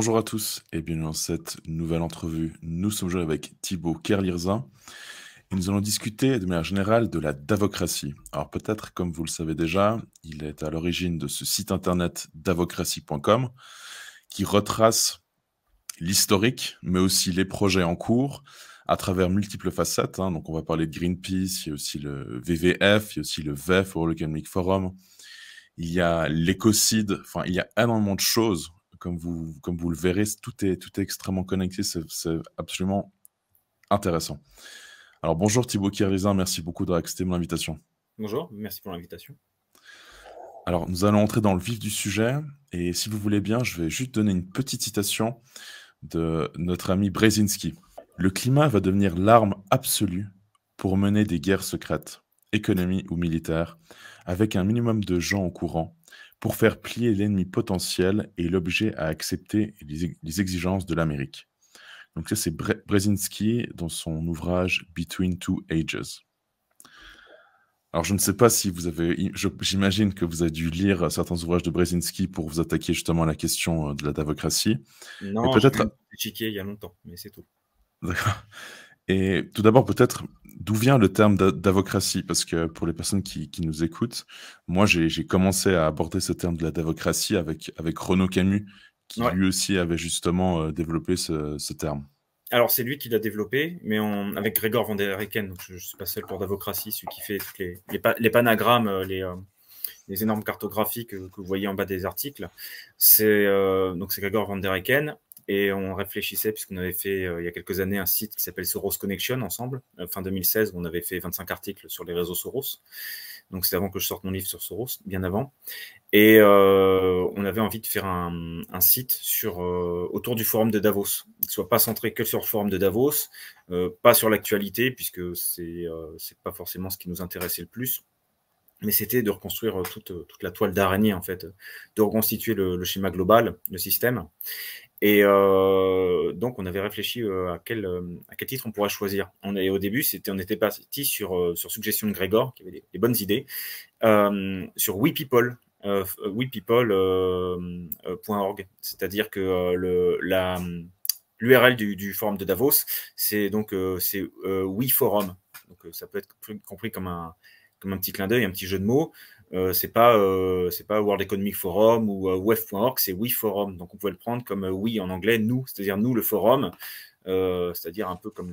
Bonjour à tous et bienvenue dans cette nouvelle entrevue. Nous sommes aujourd'hui avec Thibaut Kerlirzin et nous allons discuter de manière générale de la davocratie. Alors peut-être, comme vous le savez déjà, il est à l'origine de ce site internet davocratie.com qui retrace l'historique, mais aussi les projets en cours à travers multiples facettes. Donc on va parler de Greenpeace, il y a aussi le WWF, il y a aussi le VEF, World Economic Forum, il y a l'écocide, enfin il y a énormément de choses. Comme vous le verrez, tout est extrêmement connecté, c'est absolument intéressant. Alors bonjour Thibaut Kerlirzin, merci beaucoup d'avoir accepté mon invitation. Bonjour, merci pour l'invitation. Alors nous allons entrer dans le vif du sujet et si vous voulez bien, je vais juste donner une petite citation de notre ami Brzezinski. Le climat va devenir l'arme absolue pour mener des guerres secrètes, économiques ou militaires, avec un minimum de gens au courant, pour faire plier l'ennemi potentiel et l'obliger à accepter les exigences de l'Amérique. Donc ça, c'est Brzezinski dans son ouvrage Between Two Ages. Alors je ne sais pas si vous avez... J'imagine que vous avez dû lire certains ouvrages de Brzezinski pour vous attaquer justement à la question de la davocratie. Mais Non, j'ai vu peut-être... Chiquet il y a longtemps, mais c'est tout. D'accord. Et tout d'abord, peut-être, d'où vient le terme davocratie? Parce que pour les personnes qui nous écoutent, moi, j'ai commencé à aborder ce terme de la davocratie avec Renaud Camus, qui Ouais. lui aussi avait justement développé ce terme. Alors, c'est lui qui l'a développé, mais avec Gregor van der Recken. Donc, je ne suis pas seul pour Davocratie, celui qui fait toutes les panagrammes, les énormes cartographies que vous voyez en bas des articles. C'est Gregor van der Recken. Et on réfléchissait, puisqu'on avait fait il y a quelques années un site qui s'appelle Soros Connection ensemble, fin 2016, où on avait fait 25 articles sur les réseaux Soros. Donc, c'est avant que je sorte mon livre sur Soros, bien avant. Et on avait envie de faire un site autour du forum de Davos, qui ne soit pas centré que sur le forum de Davos, pas sur l'actualité, puisque c'est pas forcément ce qui nous intéressait le plus, mais c'était de reconstruire toute la toile d'araignée, en fait, de reconstituer le schéma global, le système. Et donc, on avait réfléchi à quel titre on pourrait choisir. Au début, on était parti sur suggestion de Grégor, qui avait des bonnes idées, sur We People. wepeople.org, c'est-à-dire que l'URL du forum de Davos, c'est WeForum. Donc ça peut être compris comme un petit clin d'œil, un petit jeu de mots. C'est pas World Economic Forum ou wef.org, c'est WeForum. Donc on pouvait le prendre comme we en anglais, nous, c'est-à-dire nous le forum, c'est-à-dire un peu comme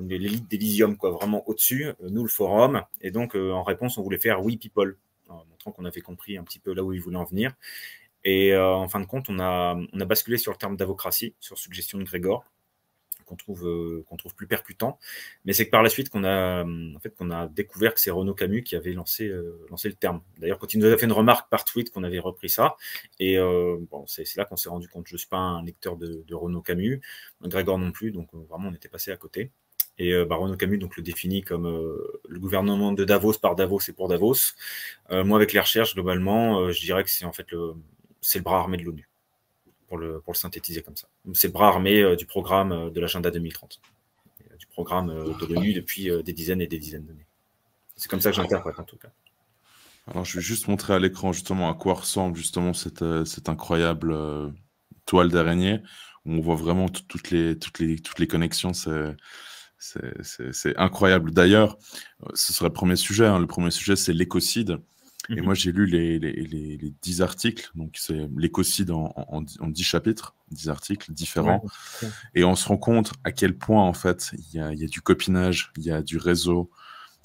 l'élite d'Elysium, quoi, vraiment au-dessus, nous le forum. Et donc en réponse, on voulait faire We People, en montrant qu'on avait compris un petit peu là où ils voulaient en venir. Et en fin de compte, on a basculé sur le terme davocratie, sur suggestion de Grégor, qu'on trouve plus percutant. Mais c'est que par la suite qu'on a découvert que c'est Renaud Camus qui avait lancé le terme. D'ailleurs, quand il nous a fait une remarque par tweet, qu'on avait repris ça. Et c'est là qu'on s'est rendu compte. Je ne suis pas un lecteur de Renaud Camus, Grégor non plus, donc vraiment on était passé à côté. Et Renaud Camus donc, le définit comme le gouvernement de Davos par Davos et pour Davos. Moi, avec les recherches, globalement, je dirais que c'est en fait c'est le bras armé de l'ONU, pour le synthétiser comme ça. C'est le bras armé du programme de l'agenda 2030, du programme de l'ONU depuis des dizaines et des dizaines d'années. C'est comme ça que j'interprète en tout cas. Alors je vais juste montrer à l'écran justement à quoi ressemble justement cette incroyable toile d'araignée, où on voit vraiment toutes les connexions. C'est incroyable. D'ailleurs, ce serait le premier sujet. Le premier sujet, c'est l'écocide. Et moi, j'ai lu les 10 articles. Donc, c'est l'écocide en 10 chapitres, 10 articles différents. Ouais. Et on se rend compte à quel point, en fait, il y a du copinage, il y a du réseau,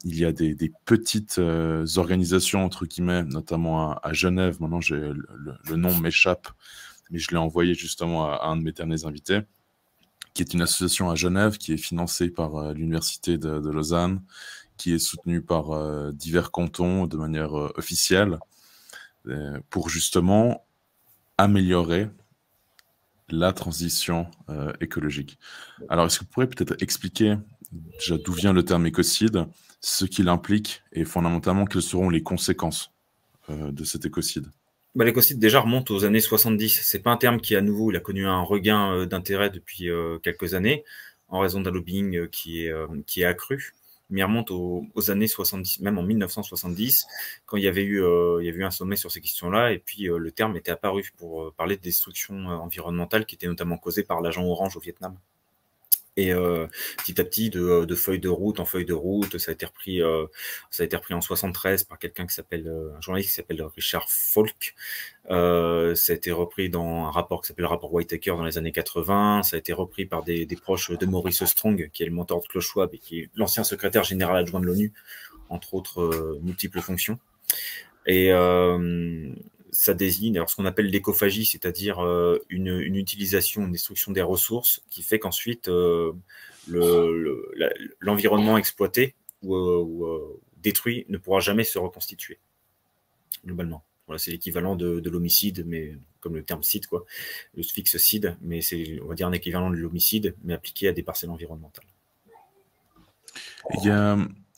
il y a des petites organisations, entre guillemets, notamment à Genève. Maintenant, le nom m'échappe, mais je l'ai envoyé justement à un de mes derniers invités, qui est une association à Genève, qui est financée par l'Université de Lausanne, qui est soutenue par divers cantons de manière officielle, pour justement améliorer la transition écologique. Alors, est-ce que vous pourriez peut-être expliquer déjà d'où vient le terme écocide, ce qu'il implique et fondamentalement quelles seront les conséquences de cet écocide? L'écocide déjà remonte aux années 70. C'est pas un terme qui à nouveau il a connu un regain d'intérêt depuis quelques années en raison d'un lobbying qui est accru. mais il remonte aux années 70, même en 1970, quand il y avait eu un sommet sur ces questions-là, et puis le terme était apparu pour parler de destruction environnementale qui était notamment causée par l'agent orange au Vietnam. Et petit à petit, de feuille de route en feuille de route, ça a été repris en 73 par quelqu'un qui s'appelle, un journaliste qui s'appelle Richard Falk. Ça a été repris dans un rapport qui s'appelle le rapport Whitaker dans les années 80. Ça a été repris par des proches de Maurice Strong, qui est le mentor de Klaus Schwab et qui est l'ancien secrétaire général adjoint de l'ONU, entre autres multiples fonctions. Et ça désigne alors ce qu'on appelle l'écophagie, c'est-à-dire une utilisation, une destruction des ressources qui fait qu'ensuite l'environnement exploité ou détruit ne pourra jamais se reconstituer, globalement. Voilà, c'est l'équivalent de l'homicide, mais comme le terme cide, quoi, le suffixe cide, mais c'est, on va dire, un équivalent de l'homicide, mais appliqué à des parcelles environnementales.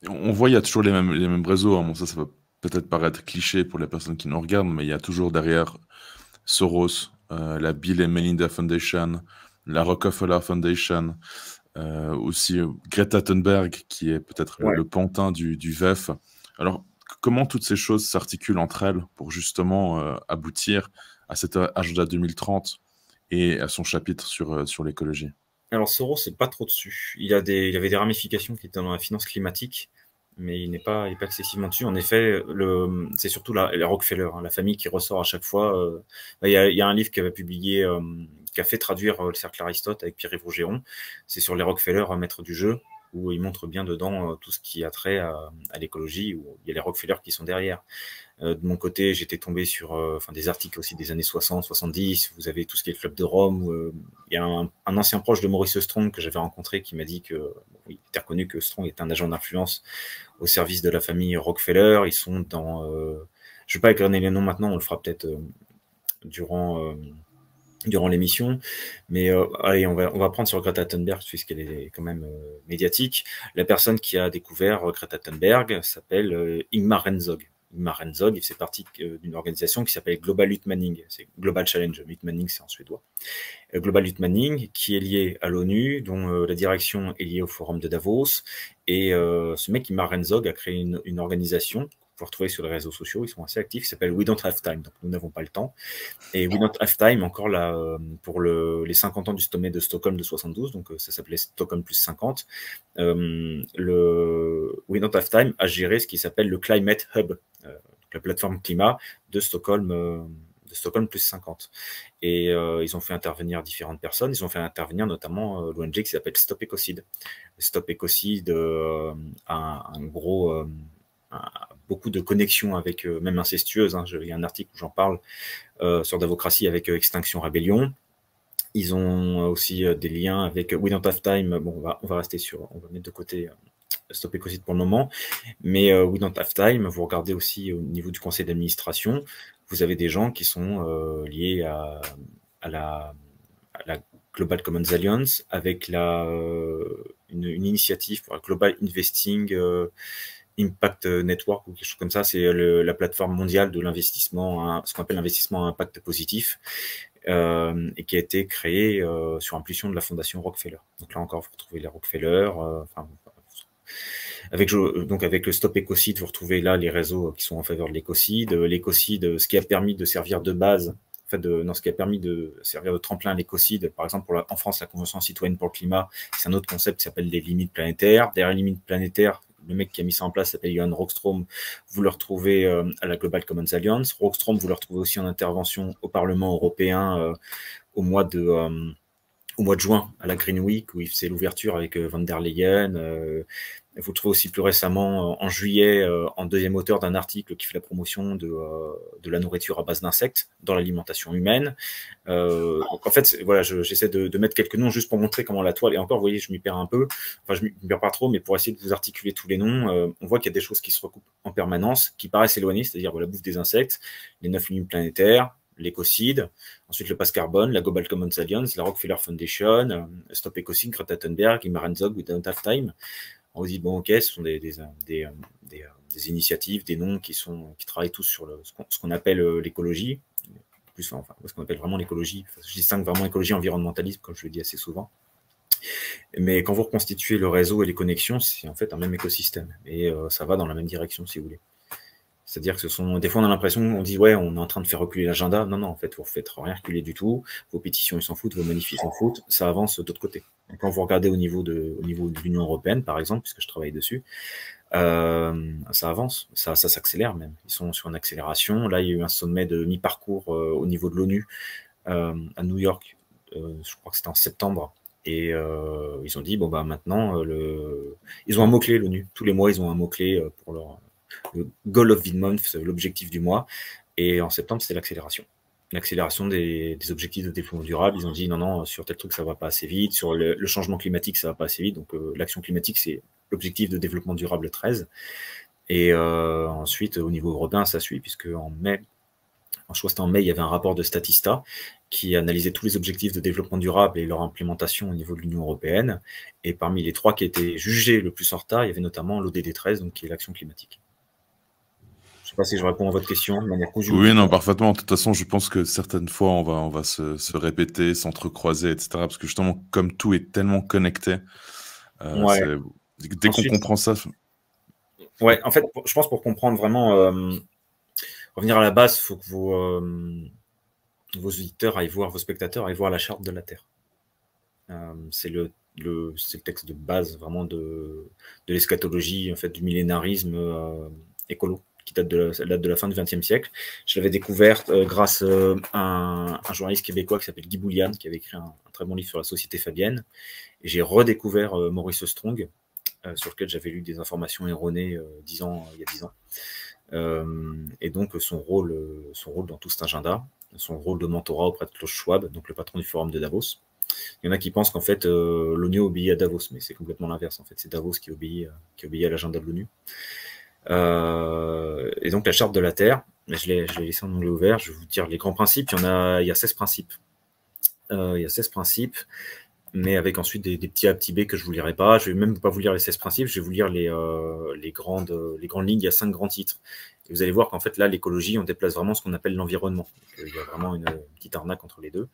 On voit, il y a toujours les mêmes réseaux. Hein. Bon, ça va peut-être paraître cliché pour les personnes qui nous regardent, mais il y a toujours derrière Soros, la Bill et Melinda Foundation, la Rockefeller Foundation, aussi Greta Thunberg, qui est peut-être le pantin du VEF. Alors, comment toutes ces choses s'articulent entre elles pour justement aboutir à cet agenda 2030 et à son chapitre sur l'écologie? Alors Soros, c'est pas trop dessus. Il avait des ramifications qui étaient dans la finance climatique, mais il n'est pas excessivement dessus. En effet, c'est surtout la Rockefeller, hein, la famille qui ressort à chaque fois. Il y a un livre qui avait publié, qui a fait traduire le cercle Aristote avec Pierre-Yves Rougeron. C'est sur les Rockefeller, maître du jeu, où il montre bien dedans tout ce qui a trait à l'écologie, où il y a les Rockefeller qui sont derrière. De mon côté, j'étais tombé sur des articles aussi des années 60, 70. Vous avez tout ce qui est le Club de Rome. Il y a un ancien proche de Maurice Strong que j'avais rencontré qui m'a dit que il était reconnu que Strong est un agent d'influence au service de la famille Rockefeller. Ils sont dans... je ne vais pas égrener les noms maintenant, on le fera peut-être durant l'émission, mais allez, on va prendre sur Greta Thunberg puisqu'elle est quand même médiatique. La personne qui a découvert Greta Thunberg s'appelle Ingmar Renzog. Ingmar Renzog, il fait partie d'une organisation qui s'appelle Global Utmaning, c'est Global Challenge, Utmaning c'est en suédois. Global Utmaning, qui est lié à l'ONU, dont la direction est liée au forum de Davos, et ce mec, Ingmar Renzog, a créé une organisation vous retrouver sur les réseaux sociaux, ils sont assez actifs, qui s'appelle We Don't Have Time, donc nous n'avons pas le temps. Et We Don't Have Time, encore là, pour les 50 ans du sommet de Stockholm de 72, donc ça s'appelait Stockholm plus 50, We Don't Have Time a géré ce qui s'appelle le Climate Hub, la plateforme climat de Stockholm plus 50. Et ils ont fait intervenir différentes personnes, ils ont fait intervenir notamment l'ONG qui s'appelle Stop Ecocide. Stop Ecocide a beaucoup de connexions avec, même incestueuses, hein. Il y a un article où j'en parle sur Davocratie avec Extinction Rebellion. Ils ont aussi des liens avec We Don't Have Time. Bon, on va rester on va mettre de côté Stop Ecocide pour le moment. Mais We Don't Have Time, vous regardez aussi au niveau du conseil d'administration, vous avez des gens qui sont liés à la Global Commons Alliance avec une initiative pour la Global Investing Impact Network ou quelque chose comme ça, c'est la plateforme mondiale de l'investissement, ce qu'on appelle l'investissement à impact positif, et qui a été créée sur impulsion de la fondation Rockefeller. Donc là encore, vous retrouvez les Rockefeller, avec le Stop Ecocide, vous retrouvez là les réseaux qui sont en faveur de l'écocide. L'écocide, ce qui a permis de servir de base, ce qui a permis de servir de tremplin à l'écocide, par exemple en France, la Convention citoyenne pour le climat, c'est un autre concept qui s'appelle les limites planétaires. Derrière les limites planétaires, le mec qui a mis ça en place s'appelle Johan Rockström. Vous le retrouvez à la Global Commons Alliance. Rockström, vous le retrouvez aussi en intervention au Parlement européen au mois de juin à la Green Week où il faisait l'ouverture avec Van der Leyen. Vous le trouvez aussi plus récemment en juillet en deuxième auteur d'un article qui fait la promotion de la nourriture à base d'insectes dans l'alimentation humaine. Donc en fait, voilà, j'essaie de mettre quelques noms juste pour montrer comment la toile, et encore, vous voyez, je m'y perds un peu, enfin je m'y perds pas trop, mais pour essayer de vous articuler tous les noms, on voit qu'il y a des choses qui se recoupent en permanence, qui paraissent éloignées, c'est-à-dire la bouffe des insectes, les 9 limites planétaires, l'écocide, ensuite le passe carbone, la Global Commons Alliance, la Rockefeller Foundation, Stop Ecocide, Greta Thunberg, Ingmar Renzog, We Don't Have Time. On se dit, bon, ok, ce sont des initiatives, des noms qui travaillent tous sur ce qu'on appelle l'écologie, plus, enfin, ce qu'on appelle vraiment l'écologie. Je distingue vraiment écologie et environnementalisme, comme je le dis assez souvent. Mais quand vous reconstituez le réseau et les connexions, c'est en fait un même écosystème. Et ça va dans la même direction, si vous voulez. C'est-à-dire que des fois, on a l'impression, on dit, ouais, on est en train de faire reculer l'agenda. Non, non, en fait, vous ne faites rien reculer du tout. Vos pétitions, ils s'en foutent, vos manifs, ils s'en foutent. Ça avance d'autre côté. Et quand vous regardez au niveau de l'Union européenne, par exemple, puisque je travaille dessus, ça avance, ça s'accélère même. Ils sont sur une accélération. Là, il y a eu un sommet de mi-parcours au niveau de l'ONU à New York. Je crois que c'était en septembre. Et ils ont dit, bon, bah maintenant, ils ont un mot-clé, l'ONU. Tous les mois, ils ont un mot-clé pour le goal of the month, c'est l'objectif du mois. Et en septembre, c'était l'accélération. L'accélération des objectifs de développement durable. Ils ont dit, non, non, sur tel truc, ça va pas assez vite. Sur le changement climatique, ça va pas assez vite. Donc, l'action climatique, c'est l'objectif de développement durable 13. Et ensuite, au niveau européen, ça suit, puisque en mai, je crois que c'était en mai, il y avait un rapport de Statista qui analysait tous les objectifs de développement durable et leur implémentation au niveau de l'Union européenne. Et parmi les 3 qui étaient jugés le plus en retard, il y avait notamment l'ODD 13, donc qui est l'action climatique. Je ne sais pas si je réponds à votre question de manière conjointe. Oui, non, parfaitement. De toute façon, je pense que certaines fois, on va se répéter, s'entrecroiser, etc. Parce que justement, comme tout est tellement connecté, ouais. Dès qu'on comprend ça... Ouais, en fait, je pense pour comprendre vraiment, revenir à la base, il faut que vos auditeurs aillent voir, vos spectateurs aillent voir la charte de la Terre. C'est le texte de base vraiment de l'eschatologie, en fait, du millénarisme écolo, qui date de la fin du XXe siècle. Je l'avais découverte grâce à un journaliste québécois qui s'appelle Guy Bouliane, qui avait écrit un très bon livre sur la société fabienne. Et j'ai redécouvert Maurice Strong, sur lequel j'avais lu des informations erronées il y a 10 ans. Et donc son rôle dans tout cet agenda, son rôle de mentorat auprès de Klaus Schwab, donc le patron du forum de Davos. Il y en a qui pensent qu'en fait l'ONU obéit à Davos, mais c'est complètement l'inverse. En fait, c'est Davos qui obéit à l'agenda de l'ONU. Et donc la charte de la Terre, je l'ai laissé en onglet ouvert. Je vais vous dire les grands principes. Il y a 16 principes. Il y a 16 principes, mais avec ensuite des petits A, petits B que je ne vous lirai pas. Je ne vais même pas vous lire les 16 principes, je vais vous lire les grandes lignes. Il y a 5 grands titres. Et vous allez voir qu'en fait, là, l'écologie, on déplace vraiment ce qu'on appelle l'environnement. Il y a vraiment une petite arnaque entre les deux,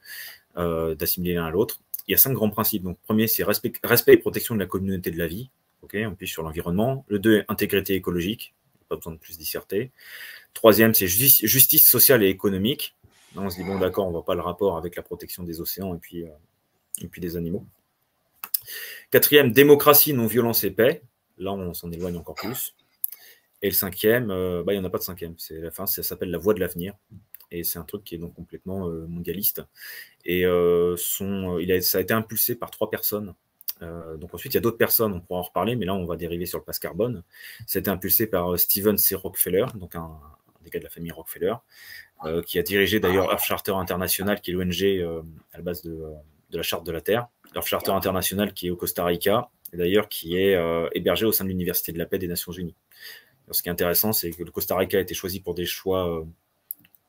d'assimiler l'un à l'autre. Il y a 5 grands principes. Donc, premier, c'est respect et protection de la communauté de la vie. Okay, on pige sur l'environnement. Le 2, intégrité écologique. Pas besoin de plus disserter. Troisième, c'est justice sociale et économique. Là, on se dit, bon, d'accord, on ne voit pas le rapport avec la protection des océans et puis des animaux. Quatrième, démocratie, non-violence et paix. Là, on s'en éloigne encore plus. Et le cinquième, il n'y en a pas de cinquième. C'est la fin, ça s'appelle la voie de l'avenir. Et c'est un truc qui est donc complètement mondialiste. Et ça a été impulsé par 3 personnes. Donc ensuite, il y a d'autres personnes, on pourra en reparler, mais là, on va dériver sur le passe carbone. Ça a été impulsé par Stephen C. Rockefeller, donc un des gars de la famille Rockefeller, qui a dirigé d'ailleurs Earth Charter International, qui est l'ONG à la base de la Charte de la Terre. Earth Charter International, qui est au Costa Rica, et d'ailleurs qui est hébergé au sein de l'Université de la paix des Nations Unies. Alors, ce qui est intéressant, c'est que le Costa Rica a été choisi pour des choix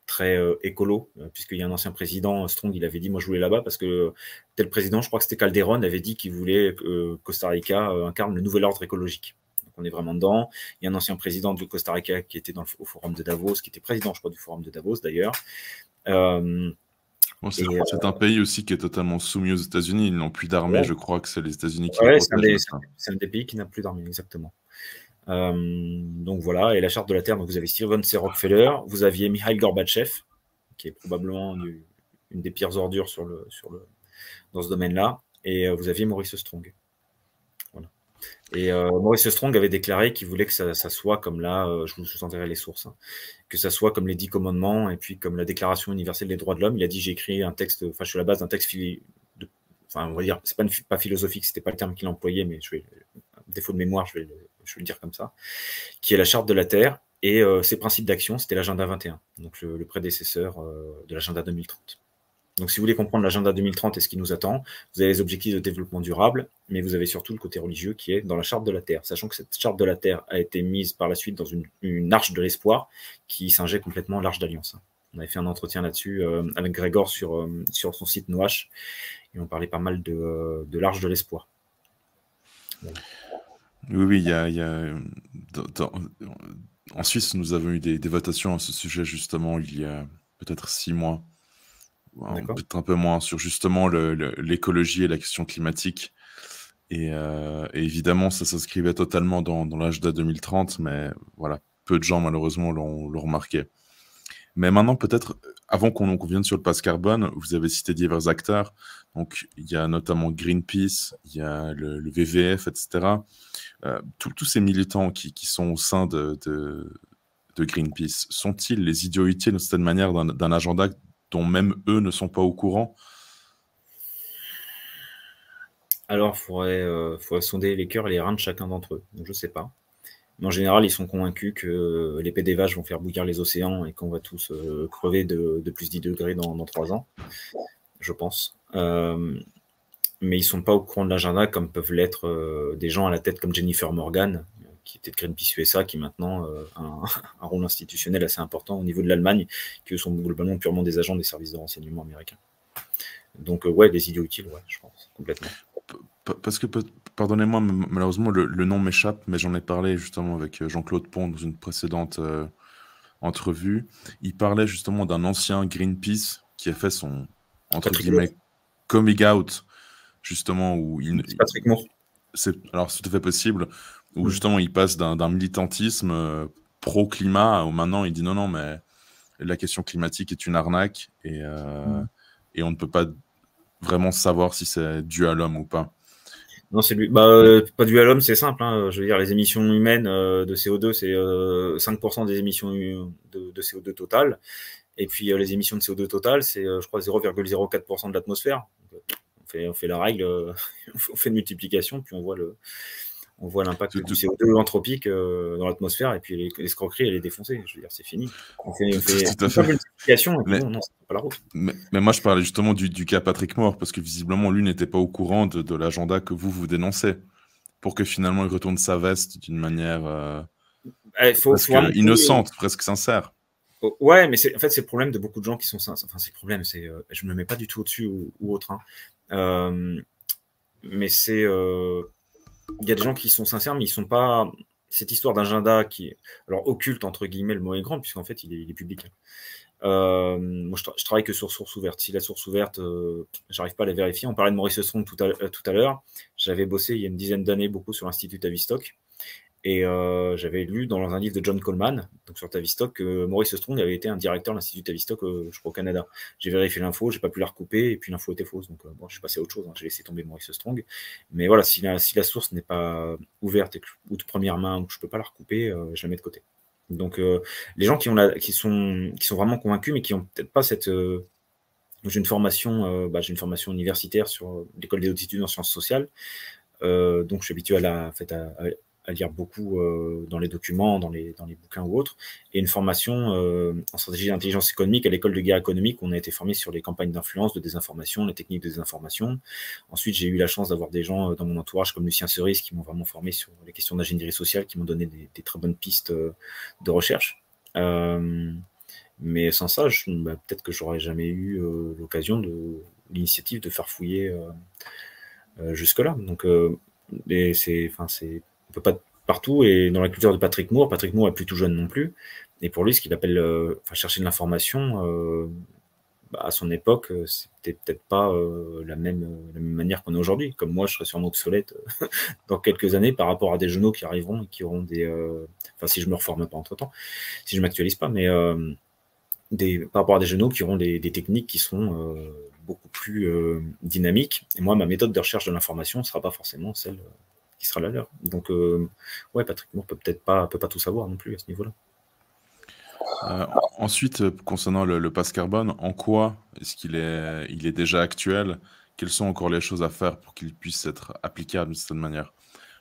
très écolo, puisqu'il y a un ancien président, Strong, il avait dit, moi je voulais là-bas, parce que tel président, je crois que c'était Calderón, avait dit qu'il voulait que Costa Rica incarne le nouvel ordre écologique. Donc on est vraiment dedans. Il y a un ancien président du Costa Rica qui était au forum de Davos, qui était président, je crois, du forum de Davos d'ailleurs. C'est un pays aussi qui est totalement soumis aux États-Unis. Ils n'ont plus d'armée, je crois que c'est les États-Unis qui le protègent. C'est un des pays qui n'a plus d'armée, exactement. Donc voilà, et la charte de la Terre, donc vous avez Stephen C. Rockefeller, vous aviez Mikhail Gorbatchev, qui est probablement une des pires ordures dans ce domaine-là, et vous aviez Maurice Strong. Voilà. Et Maurice Strong avait déclaré qu'il voulait que ça soit comme là, je vous enverrai les sources, que ça soit comme les 10 commandements et puis comme la Déclaration universelle des droits de l'homme. Il a dit, j'ai écrit un texte, enfin je suis à la base d'un texte, on va dire, c'est pas philosophique, c'était pas le terme qu'il employait, mais défaut de mémoire, je vais le dire comme ça, qui est la charte de la Terre, et ses principes d'action, c'était l'agenda 21, donc le prédécesseur de l'agenda 2030. Donc si vous voulez comprendre l'agenda 2030 et ce qui nous attend, vous avez les objectifs de développement durable, mais vous avez surtout le côté religieux qui est dans la charte de la Terre, sachant que cette charte de la Terre a été mise par la suite dans une arche de l'espoir qui singeait complètement l'arche d'alliance. On avait fait un entretien là-dessus avec Grégor sur son site Noach, et on parlait pas mal de l'arche de l'espoir. Voilà. Oui, il y a en Suisse, nous avons eu des votations à ce sujet, justement, il y a peut-être 6 mois, peut-être un peu moins, sur justement l'écologie et la question climatique. Et évidemment, ça s'inscrivait totalement dans l'agenda 2030, mais voilà, peu de gens malheureusement l'ont remarqué. Mais maintenant, peut-être, avant qu'on vienne sur le pass carbone, vous avez cité divers acteurs. Donc, il y a notamment Greenpeace, il y a le WWF, etc. Tous ces militants qui sont au sein de Greenpeace, sont-ils les idiots utiles, d'une certaine manière, d'un agenda dont même eux ne sont pas au courant? Alors, faudrait sonder les cœurs et les reins de chacun d'entre eux. Donc, je sais pas. Mais en général, ils sont convaincus que l'épée des vaches vont faire bouillir les océans et qu'on va tous crever de plus 10 degrés dans 3 ans, je pense. Mais ils sont pas au courant de l'agenda comme peuvent l'être des gens à la tête comme Jennifer Morgan, qui était de Greenpeace USA, qui maintenant a un rôle institutionnel assez important au niveau de l'Allemagne, qui eux sont globalement purement des agents des services de renseignement américains. Donc ouais, des idiots utiles, ouais, je pense, complètement. Parce que, pardonnez-moi, malheureusement, le nom m'échappe, mais j'en ai parlé justement avec Jean-Claude Pont dans une précédente entrevue. Il parlait justement d'un ancien Greenpeace qui a fait son, entre guillemets, coming out, justement, où c'est Patrick Moore. Alors, c'est tout à fait possible, où justement, il passe d'un militantisme pro-climat, où maintenant, il dit non, mais la question climatique est une arnaque, et on ne peut pas vraiment savoir si c'est dû à l'homme ou pas. Non, c'est lui. Pas dû à l'homme, c'est simple. Hein. Je veux dire, les émissions humaines de CO2, c'est 5% des émissions de CO2 total. Et puis les émissions de CO2 total, c'est, je crois, 0,04% de l'atmosphère. On fait la règle, on fait une multiplication, puis on voit l'impact du CO2 anthropique dans l'atmosphère, et puis l'escroquerie, elle est défoncée. Je veux dire, c'est fini. On fait une multiplication, et puis non, c'est pas la route. Mais moi, je parlais justement du cas Patrick Moore, parce que visiblement, lui n'était pas au courant de l'agenda que vous dénoncez, pour que finalement, il retourne sa veste d'une manière presque innocente, presque sincère. Ouais, mais en fait, c'est le problème de beaucoup de gens qui sont sincères. Enfin, c'est le problème, je me mets pas du tout au-dessus ou autre. Hein. Mais il y a des gens qui sont sincères, mais ils sont pas. Cette histoire d'agenda qui est, alors occulte entre guillemets, le mot est grand, puisqu'en fait, il est public. Moi, je travaille que sur source ouverte. Si la source ouverte, j'arrive pas à la vérifier. On parlait de Maurice Strong tout à l'heure. J'avais bossé il y a une dizaine d'années beaucoup sur l'Institut Tavistock. Et j'avais lu dans un livre de John Coleman, donc sur Tavistock, que Maurice Strong avait été un directeur de l'Institut Tavistock, je crois, au Canada. J'ai vérifié l'info, j'ai pas pu la recouper, et puis l'info était fausse. Donc bon, je suis passé à autre chose, hein, j'ai laissé tomber Maurice Strong. Mais voilà, si la source n'est pas ouverte ou de première main, ou que je peux pas la recouper, je la mets de côté. Donc les gens qui sont vraiment convaincus, mais qui ont peut-être pas cette... j'ai une formation universitaire sur l'école des hautes études en sciences sociales. Donc je suis habitué à lire beaucoup dans les documents, dans les bouquins ou autres, et une formation en stratégie d'intelligence économique à l'école de guerre économique. On a été formé sur les campagnes d'influence, de désinformation, les techniques de désinformation. Ensuite, j'ai eu la chance d'avoir des gens dans mon entourage comme Lucien Cerise qui m'ont vraiment formé sur les questions d'ingénierie sociale, qui m'ont donné des très bonnes pistes de recherche. Mais sans ça, peut-être que j'aurais jamais eu l'occasion l'initiative de faire fouiller jusque-là. Donc, on peut pas partout, et dans la culture de Patrick Moore est plus tout jeune non plus, et pour lui, ce qu'il appelle chercher de l'information, à son époque, c'était peut-être pas la même manière qu'on est aujourd'hui. Comme moi, je serais sûrement obsolète dans quelques années par rapport à des journaux qui arriveront et qui auront si je me reforme pas entre-temps, si je m'actualise pas, mais par rapport à des journaux qui auront des techniques qui seront beaucoup plus dynamiques. Et moi, ma méthode de recherche de l'information ne sera pas forcément celle qui sera la leur. Donc, Patrick Moore peut pas tout savoir non plus à ce niveau-là. Ensuite, concernant le pass carbone, en quoi est-ce qu'il est déjà actuel? Quelles sont encore les choses à faire pour qu'il puisse être applicable d'une certaine manière?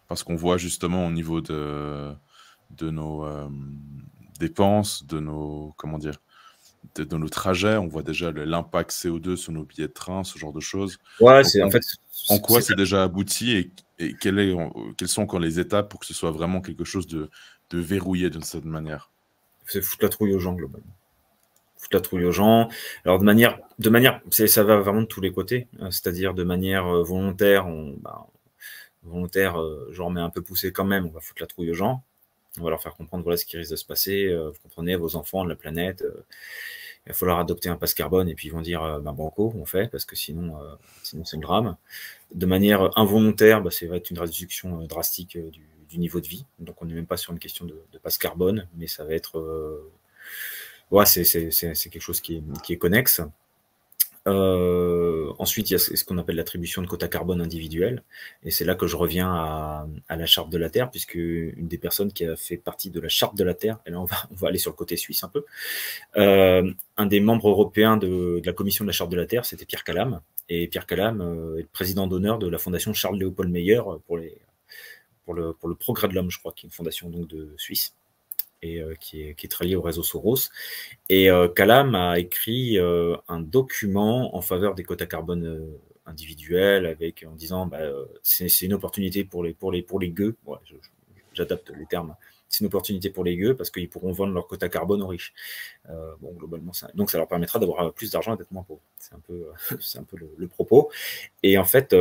Parce qu'on voit justement au niveau de nos dépenses, de nos nos trajets, on voit déjà l'impact CO2 sur nos billets de train, ce genre de choses. Ouais, donc, en quoi c'est déjà abouti, et quelles sont encore les étapes pour que ce soit vraiment quelque chose de verrouillé d'une certaine manière? C'est foutre la trouille aux gens, globalement. Foutre la trouille aux gens. Alors, ça va vraiment de tous les côtés. C'est-à-dire de manière volontaire, genre, mais un peu poussé quand même, on va foutre la trouille aux gens. On va leur faire comprendre, voilà ce qui risque de se passer. Vous comprenez, vos enfants, la planète. il va falloir adopter un pass carbone, et puis ils vont dire ben banco, on fait, parce que sinon c'est une drame. De manière involontaire, ça va être une réduction drastique du niveau de vie. Donc on n'est même pas sur une question de passe carbone, mais ça va être ouais, c'est quelque chose qui est connexe. Ensuite, il y a ce qu'on appelle l'attribution de quotas carbone individuels, et c'est là que je reviens à la Charte de la Terre, puisque une des personnes qui a fait partie de la Charte de la Terre, et là on va aller sur le côté suisse un peu, un des membres européens de la Commission de la Charte de la Terre, c'était Pierre Calam, et Pierre Calam est le président d'honneur de la fondation Charles-Léopold Meyer pour le progrès de l'homme, je crois, qui est une fondation donc de Suisse, et qui est très liée au réseau Soros. Et Calam a écrit un document en faveur des quotas carbone individuels, en disant c'est une opportunité pour les gueux. Ouais, j'adapte les termes. C'est une opportunité pour les gueux parce qu'ils pourront vendre leur quota carbone aux riches. Bon, globalement, donc ça leur permettra d'avoir plus d'argent et d'être moins pauvres. C'est un peu le propos. Et en fait,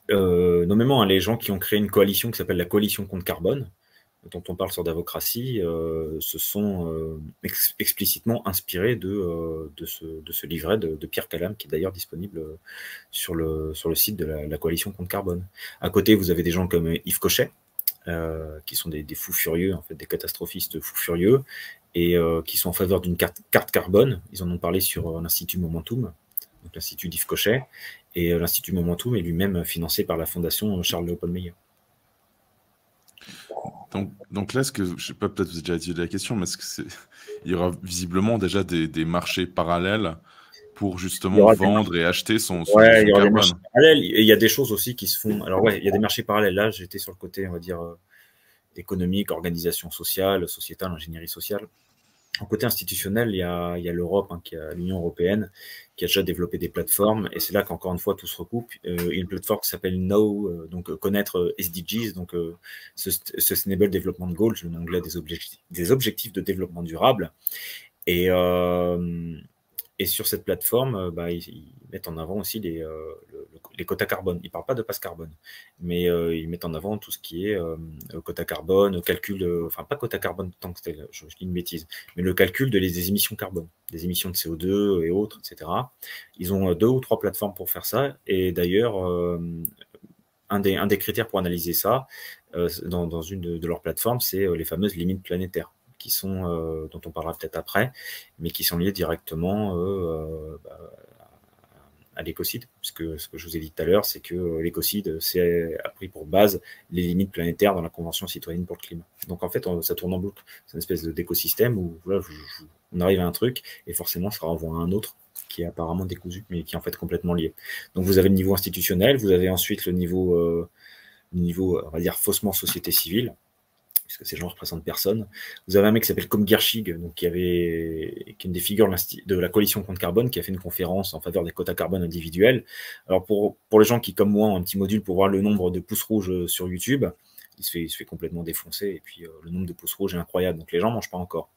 nommément, les gens qui ont créé une coalition qui s'appelle la Coalition contre Carbone, dont on parle sur Davocratie, se sont explicitement inspirés de ce livret de Pierre Calam, qui est d'ailleurs disponible sur le site de la Coalition contre Carbone. À côté, vous avez des gens comme Yves Cochet, qui sont des fous furieux, en fait, des catastrophistes fous furieux, et qui sont en faveur d'une carte carbone. Ils en ont parlé sur l'Institut Momentum, donc l'Institut d'Yves Cochet, et l'Institut Momentum est lui-même financé par la Fondation Charles-Léopold Meyer. Donc là, je ne sais pas, peut-être vous avez déjà dit la question, mais il y aura visiblement déjà des marchés parallèles pour justement vendre et acheter son il y aura carbone. Des marchés parallèles. Et il y a des choses aussi qui se font. Alors ouais, il y a des marchés parallèles. Là, j'étais sur le côté, on va dire, économique, organisation sociale, sociétale, ingénierie sociale. En côté institutionnel, il y a l'Europe, qui a l'Union européenne, qui a déjà développé des plateformes, et c'est là qu'encore une fois tout se recoupe. Il y a une plateforme qui s'appelle Know, donc connaître SDGs, donc Sustainable Development Goals, en anglais des objectifs de développement durable. Et sur cette plateforme, ils mettent en avant aussi les quotas carbone. Ils ne parlent pas de passe carbone, mais ils mettent en avant tout ce qui est quota carbone, calcul, enfin pas quota carbone tant que tel, je dis une bêtise, mais le calcul des émissions carbone, des émissions de CO2 et autres, etc. Ils ont 2 ou 3 plateformes pour faire ça, et d'ailleurs, un des critères pour analyser ça, dans une de leurs plateformes, c'est les fameuses limites planétaires, qui sont, dont on parlera peut-être après, mais qui sont liées directement à l'écocide, puisque ce que je vous ai dit tout à l'heure, c'est que l'écocide a pris pour base les limites planétaires dans la Convention citoyenne pour le climat. Donc en fait, ça tourne en boucle. C'est une espèce d'écosystème où voilà, on arrive à un truc, et forcément, ça renvoie à un autre qui est apparemment décousu, mais qui est en fait complètement lié. Donc vous avez le niveau institutionnel, vous avez ensuite le niveau, on va dire, faussement société civile, puisque ces gens représentent personne. Vous avez un mec qui s'appelle Kom Gierschig, donc qui est une des figures de la coalition contre carbone, qui a fait une conférence en faveur des quotas carbone individuels. Alors pour les gens qui, comme moi, ont un petit module pour voir le nombre de pouces rouges sur YouTube, il se fait complètement défoncer, et puis le nombre de pouces rouges est incroyable, donc les gens ne mangent pas encore.